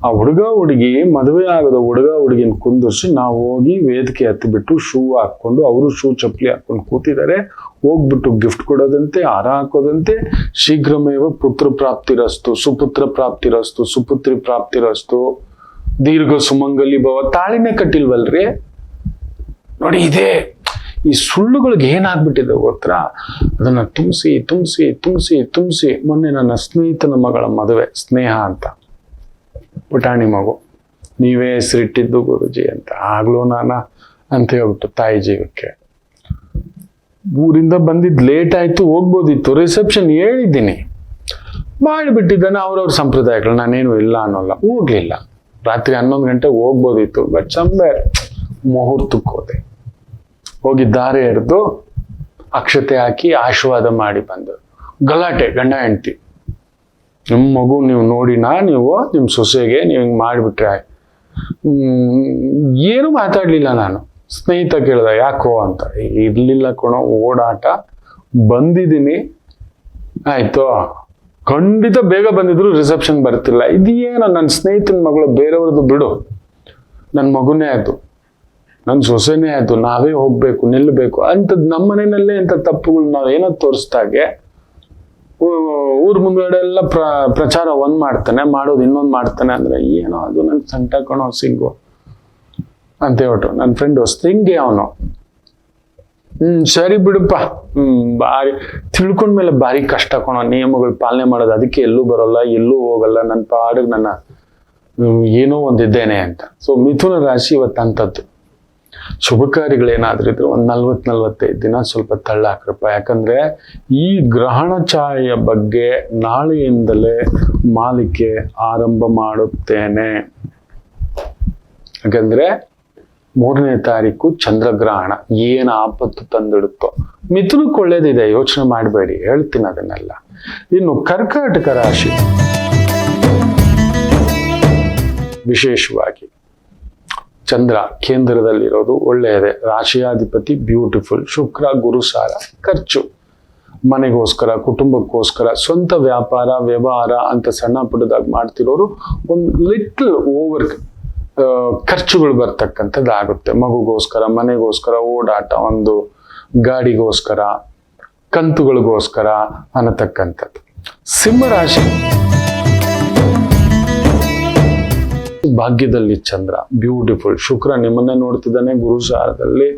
ಆ ಹುಡುಗ ಹುಡುಗಿ, ಮದುವೆ ಆಗದ ಹುಡುಗ ಹುಡುಗಿನ ಕುಂದಿರ್ಸಿ ನಾವು ಹೋಗಿ ವೇದಿಕೆ ಹತ್ತಿಬಿಟ್ಟು ಶೂ ಹಾಕೊಂಡು, ಅವರು ಶೂ ಚಪ್ಪಲಿ ಹಾಕೊಂಡು ಕೂತಿದ್ದಾರೆ. ಹೋಗ್ಬಿಟ್ಟು ಗಿಫ್ಟ್ ಕೊಡೋದಂತೆ, ಹಾರ ಹಾಕೋದಂತೆ. ಶೀಘ್ರಮೇವ ಪುತ್ರ ಪ್ರಾಪ್ತಿರಸ್ತು, ಸುಪುತ್ರ ಪ್ರಾಪ್ತಿರಸ್ತು, ಸುಪುತ್ರಿ ಪ್ರಾಪ್ತಿರಸ್ತು, ದೀರ್ಘ ಸುಮಂಗಲಿ ಭವ. ತಾಳಿನೇ ಕಟ್ಟಿಲ್ವಲ್ರಿ ನೋಡಿ. ಇದೇ ಈ ಸುಳ್ಳುಗಳಿಗೆ ಏನಾಗ್ಬಿಟ್ಟಿದೆ ಗೊತ್ತಾ? ಅದನ್ನ ತುಂಬಿಸಿ ಮೊನ್ನೆ ನನ್ನ ಸ್ನೇಹಿತನ ಮಗಳ ಮದುವೆ, ಸ್ನೇಹ ಅಂತ, ಪುಟಾಣಿ ಮಗು. ನೀವೇ ಹೆಸರಿಟ್ಟಿದ್ದು ಗುರುಜಿ ಅಂತ. ಆಗ್ಲೂ ಅಂತ ಹೇಳ್ಬಿಟ್ಟು ತಾಯಿ ಜೀವಕ್ಕೆ. ಊರಿಂದ ಬಂದಿದ್ದು ಲೇಟ್ ಆಯ್ತು, ಹೋಗ್ಬೋದಿತ್ತು. ರಿಸೆಪ್ಷನ್ ಹೇಳಿದ್ದೀನಿ, ಮಾಡಿಬಿಟ್ಟಿದ್ದಾನೆ. ಅವ್ರವ್ರ ಸಂಪ್ರದಾಯಗಳು, ನಾನೇನು ಇಲ್ಲ ಅನ್ನೋಲ್ಲ. ಹೋಗ್ಲಿಲ್ಲ. ರಾತ್ರಿ 11 ಗಂಟೆ ಹೋಗ್ಬೋದಿತ್ತು. ಬಟ್ ಮುಹೂರ್ತಕ್ಕೆ ಹೋಗಿ ದಾರೆ ಎರೆದು ಅಕ್ಷತೆ ಹಾಕಿ ಆಶೀರ್ವಾದ ಮಾಡಿ ಬಂದು. ಗಲಾಟೆ, ಗಂಡ ಹೆಂಡತಿ. ನಿಮ್ಮ ಮಗು ನೀವು ನೋಡಿನಾ, ನೀವು ನಿಮ್ಮ ಸೊಸೆಗೆ ನೀವು ಹಿಂಗೆ ಮಾಡಿಬಿಟ್ರೆ. ಏನು ಮಾತಾಡ್ಲಿಲ್ಲ ನಾನು. ಸ್ನೇಹಿತ ಕೇಳ್ದ ಯಾಕೋ ಅಂತ. ಇರ್ಲಿಲ್ಲ ಕಣೋ, ಓಡಾಟ, ಬಂದಿದ್ದೀನಿ ಆಯ್ತು. ಖಂಡಿತ ಬೇಗ ಬಂದಿದ್ರು ರಿಸೆಪ್ಷನ್ ಬರ್ತಿಲ್ಲ. ಇದೇನೋ ನನ್ನ ಸ್ನೇಹಿತನ ಮಗಳು, ಬೇರೆಯವ್ರದ್ದು ಬಿಡು, ನನ್ನ ಮಗುನೇ ಆಯ್ತು, ನನ್ನ ಸೊಸೆನೇ ಆಯ್ತು, ನಾವೇ ಹೋಗ್ಬೇಕು, ನಿಲ್ಲಬೇಕು ಅಂಥದ್ದು. ನಮ್ಮ ಮನೆಯಲ್ಲೇ ಇಂಥ ತಪ್ಪುಗಳು ನಾವು ಏನೋ ತೋರಿಸ್ದಾಗೆ ಊರ್ ಮುಂದ್ಗಡೆ ಎಲ್ಲ ಪ್ರಚಾರ ಒಂದ್ ಮಾಡ್ತಾನೆ, ಮಾಡೋದು ಇನ್ನೊಂದು ಮಾಡ್ತಾನೆ. ಅಂದ್ರೆ ಏನೋ ಅದು ನನ್ ಸಂಟ ಕಣೋ ಸಿಂಗು ಅಂತ ಹೇಳ್ಬಿಟ್ಟು ನನ್ನ ಫ್ರೆಂಡ್ ಹಿಂಗೆ ಅವನು. ಸರಿ ಬಿಡಪ್ಪ, ಬಾರಿ ತಿಳ್ಕೊಂಡ್ಮೇಲೆ ಭಾರಿ ಕಷ್ಟ ಕಣೋ ನಿಯಮಗಳು ಪಾಲನೆ ಮಾಡೋದು. ಅದಕ್ಕೆ ಎಲ್ಲೂ ಬರೋಲ್ಲ, ಎಲ್ಲೂ ಹೋಗಲ್ಲ, ನನ್ನ ಪಾಡಿಗೆ ಏನೋ ಒಂದಿದ್ದೇನೆ ಅಂತ. ಸೊ ಮಿಥುನ ರಾಶಿ ಇವತ್ತು ಅಂಥದ್ದು. ಶುಭ ಕಾರ್ಯಗಳೇನಾದ್ರೂ ಇದ್ರೆ ಒಂದು 40-45 ದಿನ ಸ್ವಲ್ಪ ತಳ್ಳಾಕ್ರಪ್ಪ. ಯಾಕಂದ್ರೆ ಈ ಗ್ರಹಣ ಛಾಯೆಯ ಬಗ್ಗೆ ನಾಳೆಯಿಂದಲೇ ಮಾಲಿಕೆ ಆರಂಭ ಮಾಡುತ್ತೇನೆ. ಯಾಕಂದ್ರೆ 3ನೇ ತಾರೀಕು ಚಂದ್ರಗ್ರಹಣ ಏನು ಆಪತ್ತು ತಂದಿಡುತ್ತೋ. ಮಿಥುನಕ್ಕೆ ಒಳ್ಳೇದಿದೆ, ಯೋಚನೆ ಮಾಡಬೇಡಿ, ಹೇಳ್ತೀನಿ ಅದನ್ನೆಲ್ಲ. ಇನ್ನು ಕರ್ಕಾಟಕ ರಾಶಿ ವಿಶೇಷವಾಗಿ ಚಂದ್ರ ಕೇಂದ್ರದಲ್ಲಿರೋದು ಒಳ್ಳೆಯದೇ. ರಾಶಿಯಾಧಿಪತಿ ಬ್ಯೂಟಿಫುಲ್. ಶುಕ್ರ ಗುರು ಸಾರ. ಖರ್ಚು ಮನೆಗೋಸ್ಕರ, ಕುಟುಂಬಕ್ಕೋಸ್ಕರ, ಸ್ವಂತ ವ್ಯಾಪಾರ ವ್ಯವಹಾರ ಅಂತ ಸಣ್ಣ ಪುಟ್ಟದಾಗಿ ಮಾಡ್ತಿರೋರು ಒಂದು ಲಿಟ್ಲ್ ಓವರ್ ಖರ್ಚುಗಳು ಬರ್ತಕ್ಕಂಥದ್ದು ಆಗುತ್ತೆ. ಮಗುಗೋಸ್ಕರ, ಮನೆಗೋಸ್ಕರ ಓಡಾಟ, ಒಂದು ಗಾಡಿಗೋಸ್ಕರ, ಕಂತುಗಳಿಗೋಸ್ಕರ ಅನ್ನತಕ್ಕಂಥದ್ದು. ಸಿಂಹರಾಶಿ ಭಾಗ್ಯದಲ್ಲಿ ಚಂದ್ರ ಬ್ಯೂಟಿಫುಲ್. ಶುಕ್ರ ನಿಮ್ಮನ್ನೇ ನೋಡ್ತಿದ್ದಾನೆ ಗುರು ಸಾರದಲ್ಲಿ,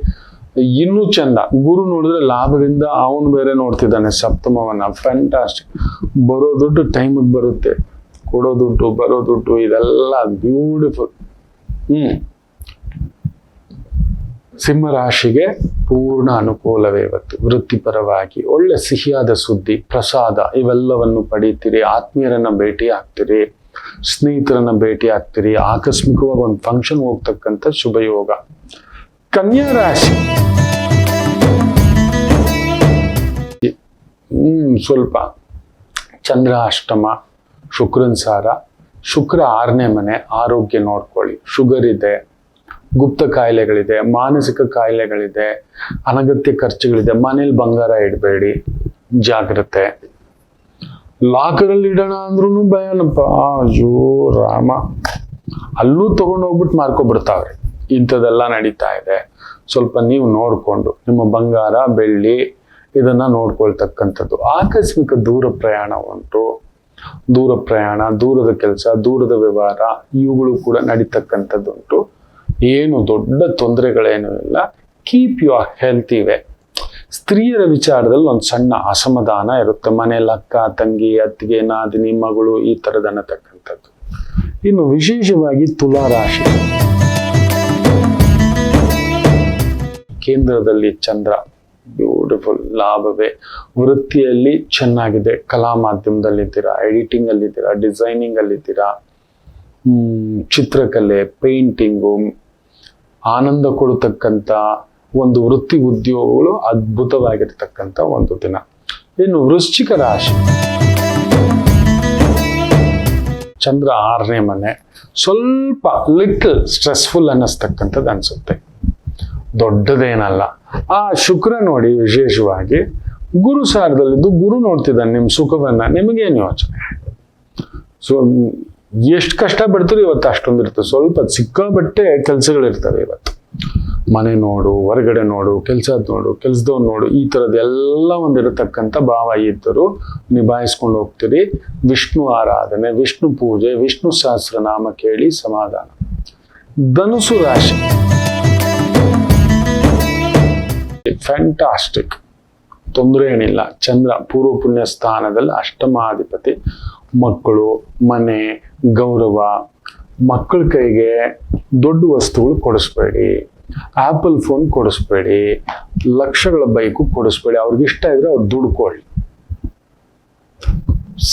ಇನ್ನೂ ಚಂದ. ಗುರು ನೋಡಿದ್ರೆ ಲಾಭದಿಂದ ಅವನು ಬೇರೆ ನೋಡ್ತಿದ್ದಾನೆ ಸಪ್ತಮವನ್ನ. ಫ್ಯಾಂಟಾಸ್ಟಿಕ್. ಬರೋ ದುಡ್ಡು ಟೈಮಿಗೆ ಬರುತ್ತೆ, ಕೊಡೋ ದುಡ್ಡು ಬರೋ ದುಡ್ಡು ಇದೆಲ್ಲ ಬ್ಯೂಟಿಫುಲ್. ಸಿಂಹರಾಶಿಗೆ ಪೂರ್ಣ ಅನುಕೂಲವೇ ಇವತ್ತು. ವೃತ್ತಿಪರವಾಗಿ ಒಳ್ಳೆ ಸಿಹಿಯಾದ ಸುದ್ದಿ, ಪ್ರಸಾದ ಇವೆಲ್ಲವನ್ನು ಪಡೀತೀರಿ. ಆತ್ಮೀಯರನ್ನ ಭೇಟಿ ಆಗ್ತೀರಿ, ಸ್ನೇಹಿತರನ್ನ ಭೇಟಿ ಆಗ್ತೀರಿ. ಆಕಸ್ಮಿಕವಾಗಿ ಒಂದು ಫಂಕ್ಷನ್ ಹೋಗ್ತಕ್ಕಂಥ ಶುಭ ಯೋಗ. ಕನ್ಯಾ ರಾಶಿ ಸ್ವಲ್ಪ ಚಂದ್ರ ಅಷ್ಟಮ, ಶುಕ್ರನ್ ಸಾರ. ಶುಕ್ರ 6ನೇ ಮನೆ. ಆರೋಗ್ಯ ನೋಡ್ಕೊಳ್ಳಿ. ಶುಗರ್ ಇದೆ, ಗುಪ್ತ ಕಾಯಿಲೆಗಳಿದೆ, ಮಾನಸಿಕ ಕಾಯಿಲೆಗಳಿದೆ, ಅನಗತ್ಯ ಖರ್ಚುಗಳಿದೆ. ಮನೇಲಿ ಬಂಗಾರ ಇಡಬೇಡಿ, ಜಾಗ್ರತೆ. ಲಾಕರಲ್ಲಿ ಇಡೋಣ ಅಂದ್ರೂ ಭಯನಪ್ಪ. ಅಯ್ಯೋ ರಾಮ, ಅಲ್ಲೂ ತಗೊಂಡೋಗ್ಬಿಟ್ಟು ಮಾರ್ಕೊಬಿಡ್ತಾವ್ರೆ. ಇಂಥದ್ದೆಲ್ಲ ನಡೀತಾ ಇದೆ. ಸ್ವಲ್ಪ ನೀವು ನೋಡಿಕೊಂಡು ನಿಮ್ಮ ಬಂಗಾರ ಬೆಳ್ಳಿ ಇದನ್ನ ನೋಡ್ಕೊಳ್ತಕ್ಕಂಥದ್ದು. ಆಕಸ್ಮಿಕ ದೂರ ಪ್ರಯಾಣ ಉಂಟು. ದೂರ ಪ್ರಯಾಣ, ದೂರದ ಕೆಲಸ, ದೂರದ ವ್ಯವಹಾರ ಇವುಗಳು ಕೂಡ ನಡೀತಕ್ಕಂಥದ್ದುಂಟು. ಏನು ದೊಡ್ಡ ತೊಂದರೆಗಳೇನೂ ಇಲ್ಲ. ಕೀಪ್ ಯುವರ್ ಹೆಲ್ತ್ ಇವೆ. ಸ್ತ್ರೀಯರ ವಿಚಾರದಲ್ಲಿ ಒಂದು ಸಣ್ಣ ಅಸಮಾಧಾನ ಇರುತ್ತೆ. ಮನೆಯಲ್ಲಿ ಅಕ್ಕ, ತಂಗಿ, ಅತ್ತಿಗೆ, ನಾದಿನಿ, ಮಗಳು ಈ ಥರದ ಅನ್ನತಕ್ಕಂಥದ್ದು. ಇನ್ನು ವಿಶೇಷವಾಗಿ ತುಲಾ ರಾಶಿ ಕೇಂದ್ರದಲ್ಲಿ ಚಂದ್ರ ಬ್ಯೂಟಿಫುಲ್. ಲಾಭವೇ. ವೃತ್ತಿಯಲ್ಲಿ ಚೆನ್ನಾಗಿದೆ. ಕಲಾ ಮಾಧ್ಯಮದಲ್ಲಿದ್ದೀರಾ, ಎಡಿಟಿಂಗ್ ಅಲ್ಲಿದ್ದೀರಾ, ಡಿಸೈನಿಂಗ್ ಅಲ್ಲಿದ್ದೀರಾ, ಚಿತ್ರಕಲೆ, ಪೇಂಟಿಂಗು, ಆನಂದ ಕೊಡತಕ್ಕಂಥ ಒಂದು ವೃತ್ತಿ ಉದ್ಯೋಗಗಳು ಅದ್ಭುತವಾಗಿರ್ತಕ್ಕಂಥ ಒಂದು ದಿನ. ಇನ್ನು ವೃಶ್ಚಿಕ ರಾಶಿ ಚಂದ್ರ 6ನೇ ಮನೆ. ಸ್ವಲ್ಪ ಲಿಟಲ್ ಸ್ಟ್ರೆಸ್ಫುಲ್ ಅನ್ನಿಸ್ತಕ್ಕಂಥದ್ದು ಅನ್ಸುತ್ತೆ, ದೊಡ್ಡದೇನಲ್ಲ. ಆ ಶುಕ್ರ ನೋಡಿ ವಿಶೇಷವಾಗಿ ಗುರು ಸಾರದಲ್ಲಿದ್ದು ಗುರು ನೋಡ್ತಿದ್ದಾನೆ ನಿಮ್ಮ ಸುಖವನ್ನ. ನಿಮಗೇನು ಯೋಚನೆ? ಸೊ ಎಷ್ಟು ಕಷ್ಟ ಪಡ್ತೀರಿ ಇವತ್ತು ಅಷ್ಟೊಂದಿರ್ತದೆ. ಸ್ವಲ್ಪ ಸಿಕ್ಕಾಬಟ್ಟೆ ಕೆಲಸಗಳಿರ್ತವೆ ಇವತ್ತು. ಮನೆ ನೋಡು, ಹೊರಗಡೆ ನೋಡು, ಕೆಲಸದ ನೋಡು, ಕೆಲಸದವ್ರು ನೋಡು, ಈ ಥರದ್ದೆಲ್ಲ ಒಂದಿರತಕ್ಕಂಥ ಭಾವ ಇದ್ದರು ನಿಭಾಯಿಸ್ಕೊಂಡು ಹೋಗ್ತೀರಿ. ವಿಷ್ಣು ಆರಾಧನೆ, ವಿಷ್ಣು ಪೂಜೆ, ವಿಷ್ಣು ಸಹಸ್ರನಾಮ ಕೇಳಿ ಸಮಾಧಾನ. ಧನುಸು ರಾಶಿ ಫ್ಯಾಂಟಾಸ್ಟಿಕ್. ತೊಂದರೆ ಏನಿಲ್ಲ. ಚಂದ್ರ ಪೂರ್ವ ಪುಣ್ಯ ಸ್ಥಾನದಲ್ಲಿ ಅಷ್ಟಮಾಧಿಪತಿ. ಮಕ್ಕಳು, ಮನೆ, ಗೌರವ. ಮಕ್ಕಳ ಕೈಗೆ ದೊಡ್ಡ ವಸ್ತುಗಳು ಕೊಡಿಸ್ಬೇಡಿ. ಆಪಲ್ ಫೋನ್ ಕೊಡಿಸ್ಬೇಡಿ. ಲಕ್ಷಗಳ ಬೈಕು ಕೊಡಿಸ್ಬೇಡಿ. ಅವ್ರಿಗೆ ಇಷ್ಟ ಇದ್ರೆ ಅವ್ರು ದುಡ್ಕೊಳ್ಳಿ.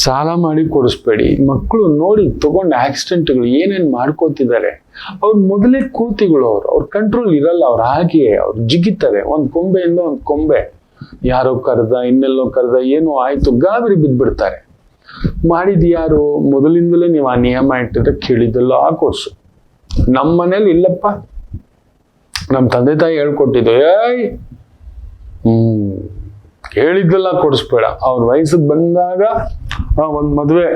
ಸಾಲ ಮಾಡಿ ಕೊಡಿಸ್ಬೇಡಿ. ಮಕ್ಕಳು ನೋಡಿ ತಗೊಂಡು ಆಕ್ಸಿಡೆಂಟ್ಗಳು ಏನೇನು ಮಾಡ್ಕೋತಿದ್ದಾರೆ. ಅವ್ರು ಮೊದಲೇ ಕೂತಿಗಳು. ಅವ್ರ ಕಂಟ್ರೋಲ್ ಇರಲ್ಲ. ಅವ್ರು ಹಾಗೆಯೇ ಅವ್ರು ಜಿಗಿತಾರೆ. ಒಂದು ಕೊಂಬೆಯಿಂದ ಒಂದು ಕೊಂಬೆ. ಯಾರೋ ಕರೆದ, ಇನ್ನೆಲ್ಲೋ ಕರೆದ, ಏನೋ ಆಯ್ತು, ಗಾಬರಿ ಬಿದ್ದ್ಬಿಡ್ತಾರೆ. ಮಾಡಿದ್ ಯಾರು? ಮೊದಲಿಂದಲೇ ನೀವು ಆ ನಿಯಮ ಇಟ್ಟಿದ್ರೆ ಕೇಳಿದ್ದೆಲ್ಲ ಕೊಡ್ಸು. ನಮ್ಮ ಮನೇಲಿ ಇಲ್ಲಪ್ಪ, ನಮ್ಮ ತಂದೆ ತಾಯಿ ಹೇಳ್ಕೊಟ್ಟಿದ್ದು, ಹೇಳಿದ್ದೆಲ್ಲ ಕೊಡಿಸ್ಬೇಡ. ಅವ್ರ ವಯಸ್ಸಿಗೆ ಬಂದಾಗ ಒಂದ್ ಮದುವೆ,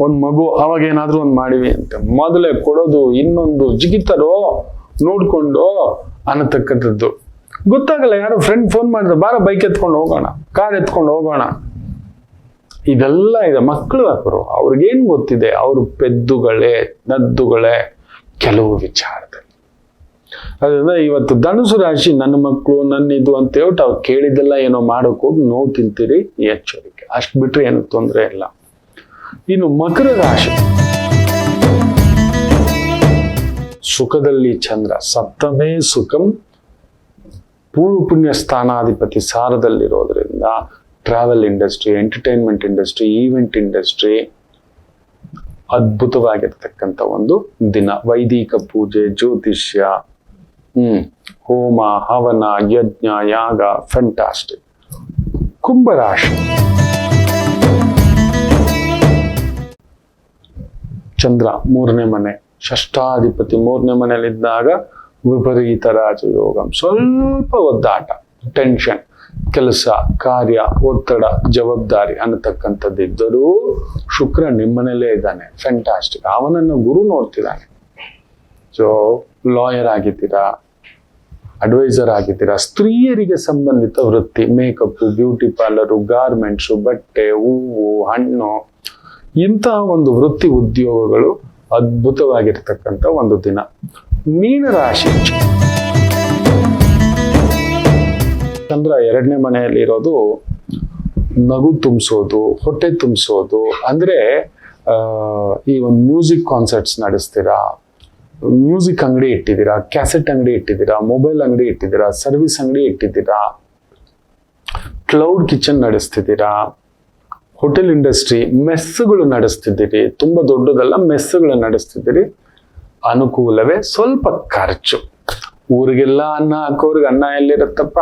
ಒಂದ್ ಮಗು, ಅವಾಗ ಏನಾದ್ರೂ ಒಂದ್ ಮಾಡಿವಿ ಅಂತ ಮೊದಲೇ ಕೊಡೋದು. ಇನ್ನೊಂದು ಜಿಗಿತಾರೋ ನೋಡ್ಕೊಂಡು ಅನ್ನತಕ್ಕಂಥದ್ದು ಗೊತ್ತಾಗಲ್ಲ. ಯಾರೋ ಫ್ರೆಂಡ್ ಫೋನ್ ಮಾಡಿದ್ರೆ ಬಾರ ಬೈಕ್ ಎತ್ಕೊಂಡು ಹೋಗೋಣ, ಕಾರ್ ಎತ್ಕೊಂಡು ಹೋಗೋಣ, ಇದೆಲ್ಲ ಇದೆ. ಮಕ್ಕಳು ಹಾಕರು, ಅವ್ರಿಗೇನ್ ಗೊತ್ತಿದೆ? ಅವ್ರು ಪೆದ್ದುಗಳೇ, ನದ್ದುಗಳೇ ಕೆಲವು ವಿಚಾರದಲ್ಲಿ. ಅದರಿಂದ ಇವತ್ತು ಧನುಸು ರಾಶಿ ನನ್ನ ಮಕ್ಕಳು, ನನ್ನ ಇದು ಅಂತ ಹೇಳ್ಬಿಟ್ಟು ಅವ್ರು ಕೇಳಿದ್ದೆಲ್ಲ ಏನೋ ಮಾಡೋಕೆ ಹೋಗಿ ನೋವು ತಿಂತೀರಿ. ಎಚ್ಚರಿಕೆ. ಅಷ್ಟು ಬಿಟ್ರೆ ಏನು ತೊಂದರೆ ಇಲ್ಲ. ಇನ್ನು ಮಕರ ರಾಶಿ ಸುಖದಲ್ಲಿ ಚಂದ್ರ, ಸಪ್ತಮೇ ಸುಖಂ, ಪೂರ್ವ ಪುಣ್ಯ ಸ್ಥಾನಾಧಿಪತಿ ಸಾರದಲ್ಲಿರೋದ್ರಿಂದ travel industry, entertainment industry, event industry ಅದ್ಭುತವಾಗಿರ್ತಕ್ಕಂಥ ಒಂದು ದಿನ. ವೈದಿಕ ಪೂಜೆ, ಜ್ಯೋತಿಷ್ಯ, ಹೋಮ ಹವನ ಯಜ್ಞ ಯಾಗ, ಫ್ಯಾಂಟಾಸ್ಟಿಕ್. ಕುಂಭರಾಶಿ, ಚಂದ್ರ 3ನೇ ಮನೆ, ಷಷ್ಠಾಧಿಪತಿ 3ನೇ ಮನೆಯಲ್ಲಿದ್ದಾಗ ವಿಪರೀತ ರಾಜಯೋಗ, ಸ್ವಲ್ಪ ಒದ್ದಾಟ, ಟೆನ್ಷನ್, ಕೆಲಸ ಕಾರ್ಯ, ಒತ್ತಡ, ಜವಾಬ್ದಾರಿ ಅನ್ನತಕ್ಕಂಥದ್ದಿದ್ದರೂ ಶುಕ್ರ ನಿಮ್ಮನೇಲೇ ಇದ್ದಾನೆ, ಫ್ಯಾಂಟಾಸ್ಟಿಕ್. ಅವನನ್ನು ಗುರು ನೋಡ್ತಿದ್ದಾನೆ. ಸೊ ಲಾಯರ್ ಆಗಿದ್ದೀರಾ, ಅಡ್ವೈಸರ್ ಆಗಿದ್ದೀರಾ, ಸ್ತ್ರೀಯರಿಗೆ ಸಂಬಂಧಿತ ವೃತ್ತಿ, ಮೇಕಪ್, ಬ್ಯೂಟಿ ಪಾರ್ಲರು, ಗಾರ್ಮೆಂಟ್ಸು, ಬಟ್ಟೆ, ಹೂವು, ಹಣ್ಣು, ಇಂತಹ ಒಂದು ವೃತ್ತಿ ಉದ್ಯೋಗಗಳು ಅದ್ಭುತವಾಗಿರ್ತಕ್ಕಂಥ ಒಂದು ದಿನ. ಮೀನರಾಶಿ, ಚಂದ್ರ 2ನೇ ಮನೆಯಲ್ಲಿ ಇರೋದು ನಗು ತುಂಬಿಸೋದು, ಹೊಟ್ಟೆ ತುಂಬಿಸೋದು. ಅಂದ್ರೆ ಈ ಒಂದು ಮ್ಯೂಸಿಕ್ ಕಾನ್ಸರ್ಟ್ಸ್ ನಡೆಸ್ತೀರಾ, ಮ್ಯೂಸಿಕ್ ಅಂಗಡಿ ಇಟ್ಟಿದ್ದೀರಾ, ಕ್ಯಾಸೆಟ್ ಅಂಗಡಿ ಇಟ್ಟಿದ್ದೀರಾ, ಮೊಬೈಲ್ ಅಂಗಡಿ ಇಟ್ಟಿದ್ದೀರಾ, ಸರ್ವಿಸ್ ಅಂಗಡಿ ಇಟ್ಟಿದ್ದೀರಾ, ಕ್ಲೌಡ್ ಕಿಚನ್ ನಡೆಸ್ತಿದ್ದೀರಾ, ಹೋಟೆಲ್ ಇಂಡಸ್ಟ್ರಿ, ಮೆಸ್ಸುಗಳು ನಡೆಸ್ತಿದ್ದೀರಿ, ತುಂಬಾ ದೊಡ್ಡದಲ್ಲ ಮೆಸ್ಸುಗಳು ನಡೆಸ್ತಿದ್ದೀರಿ. ಅನುಕೂಲವೇ, ಸ್ವಲ್ಪ ಖರ್ಚು. ಊರಿಗೆಲ್ಲ ಅನ್ನ ಹಾಕೋರ್ಗೆ ಅನ್ನ ಎಲ್ಲಿರುತ್ತಪ್ಪ,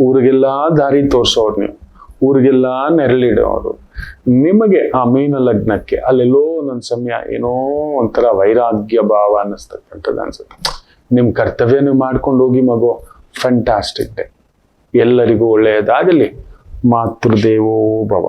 ಊರಿಗೆಲ್ಲ ದಾರಿ ತೋರಿಸೋರು ನೀವು, ಊರಿಗೆಲ್ಲ ನೆರಳಿಡೋರು. ನಿಮಗೆ ಆ ಮೀನ ಲಗ್ನಕ್ಕೆ ಅಲ್ಲೆಲ್ಲೋ ಒಂದೊಂದು ಸಮಯ ಏನೋ ಒಂಥರ ವೈರಾಗ್ಯ ಭಾವ ಅನ್ನಿಸ್ತಕ್ಕಂಥದ್ದು ಅನ್ಸುತ್ತೆ. ನಿಮ್ಮ ಕರ್ತವ್ಯ ನೀವು ಮಾಡ್ಕೊಂಡು ಹೋಗಿ ಮಗು, ಫ್ಯಾಂಟಾಸ್ಟಿಕ್ ಡೇ. ಎಲ್ಲರಿಗೂ ಒಳ್ಳೆಯದಾಗಲಿ. ಮಾತೃದೇವೋ ಭವ.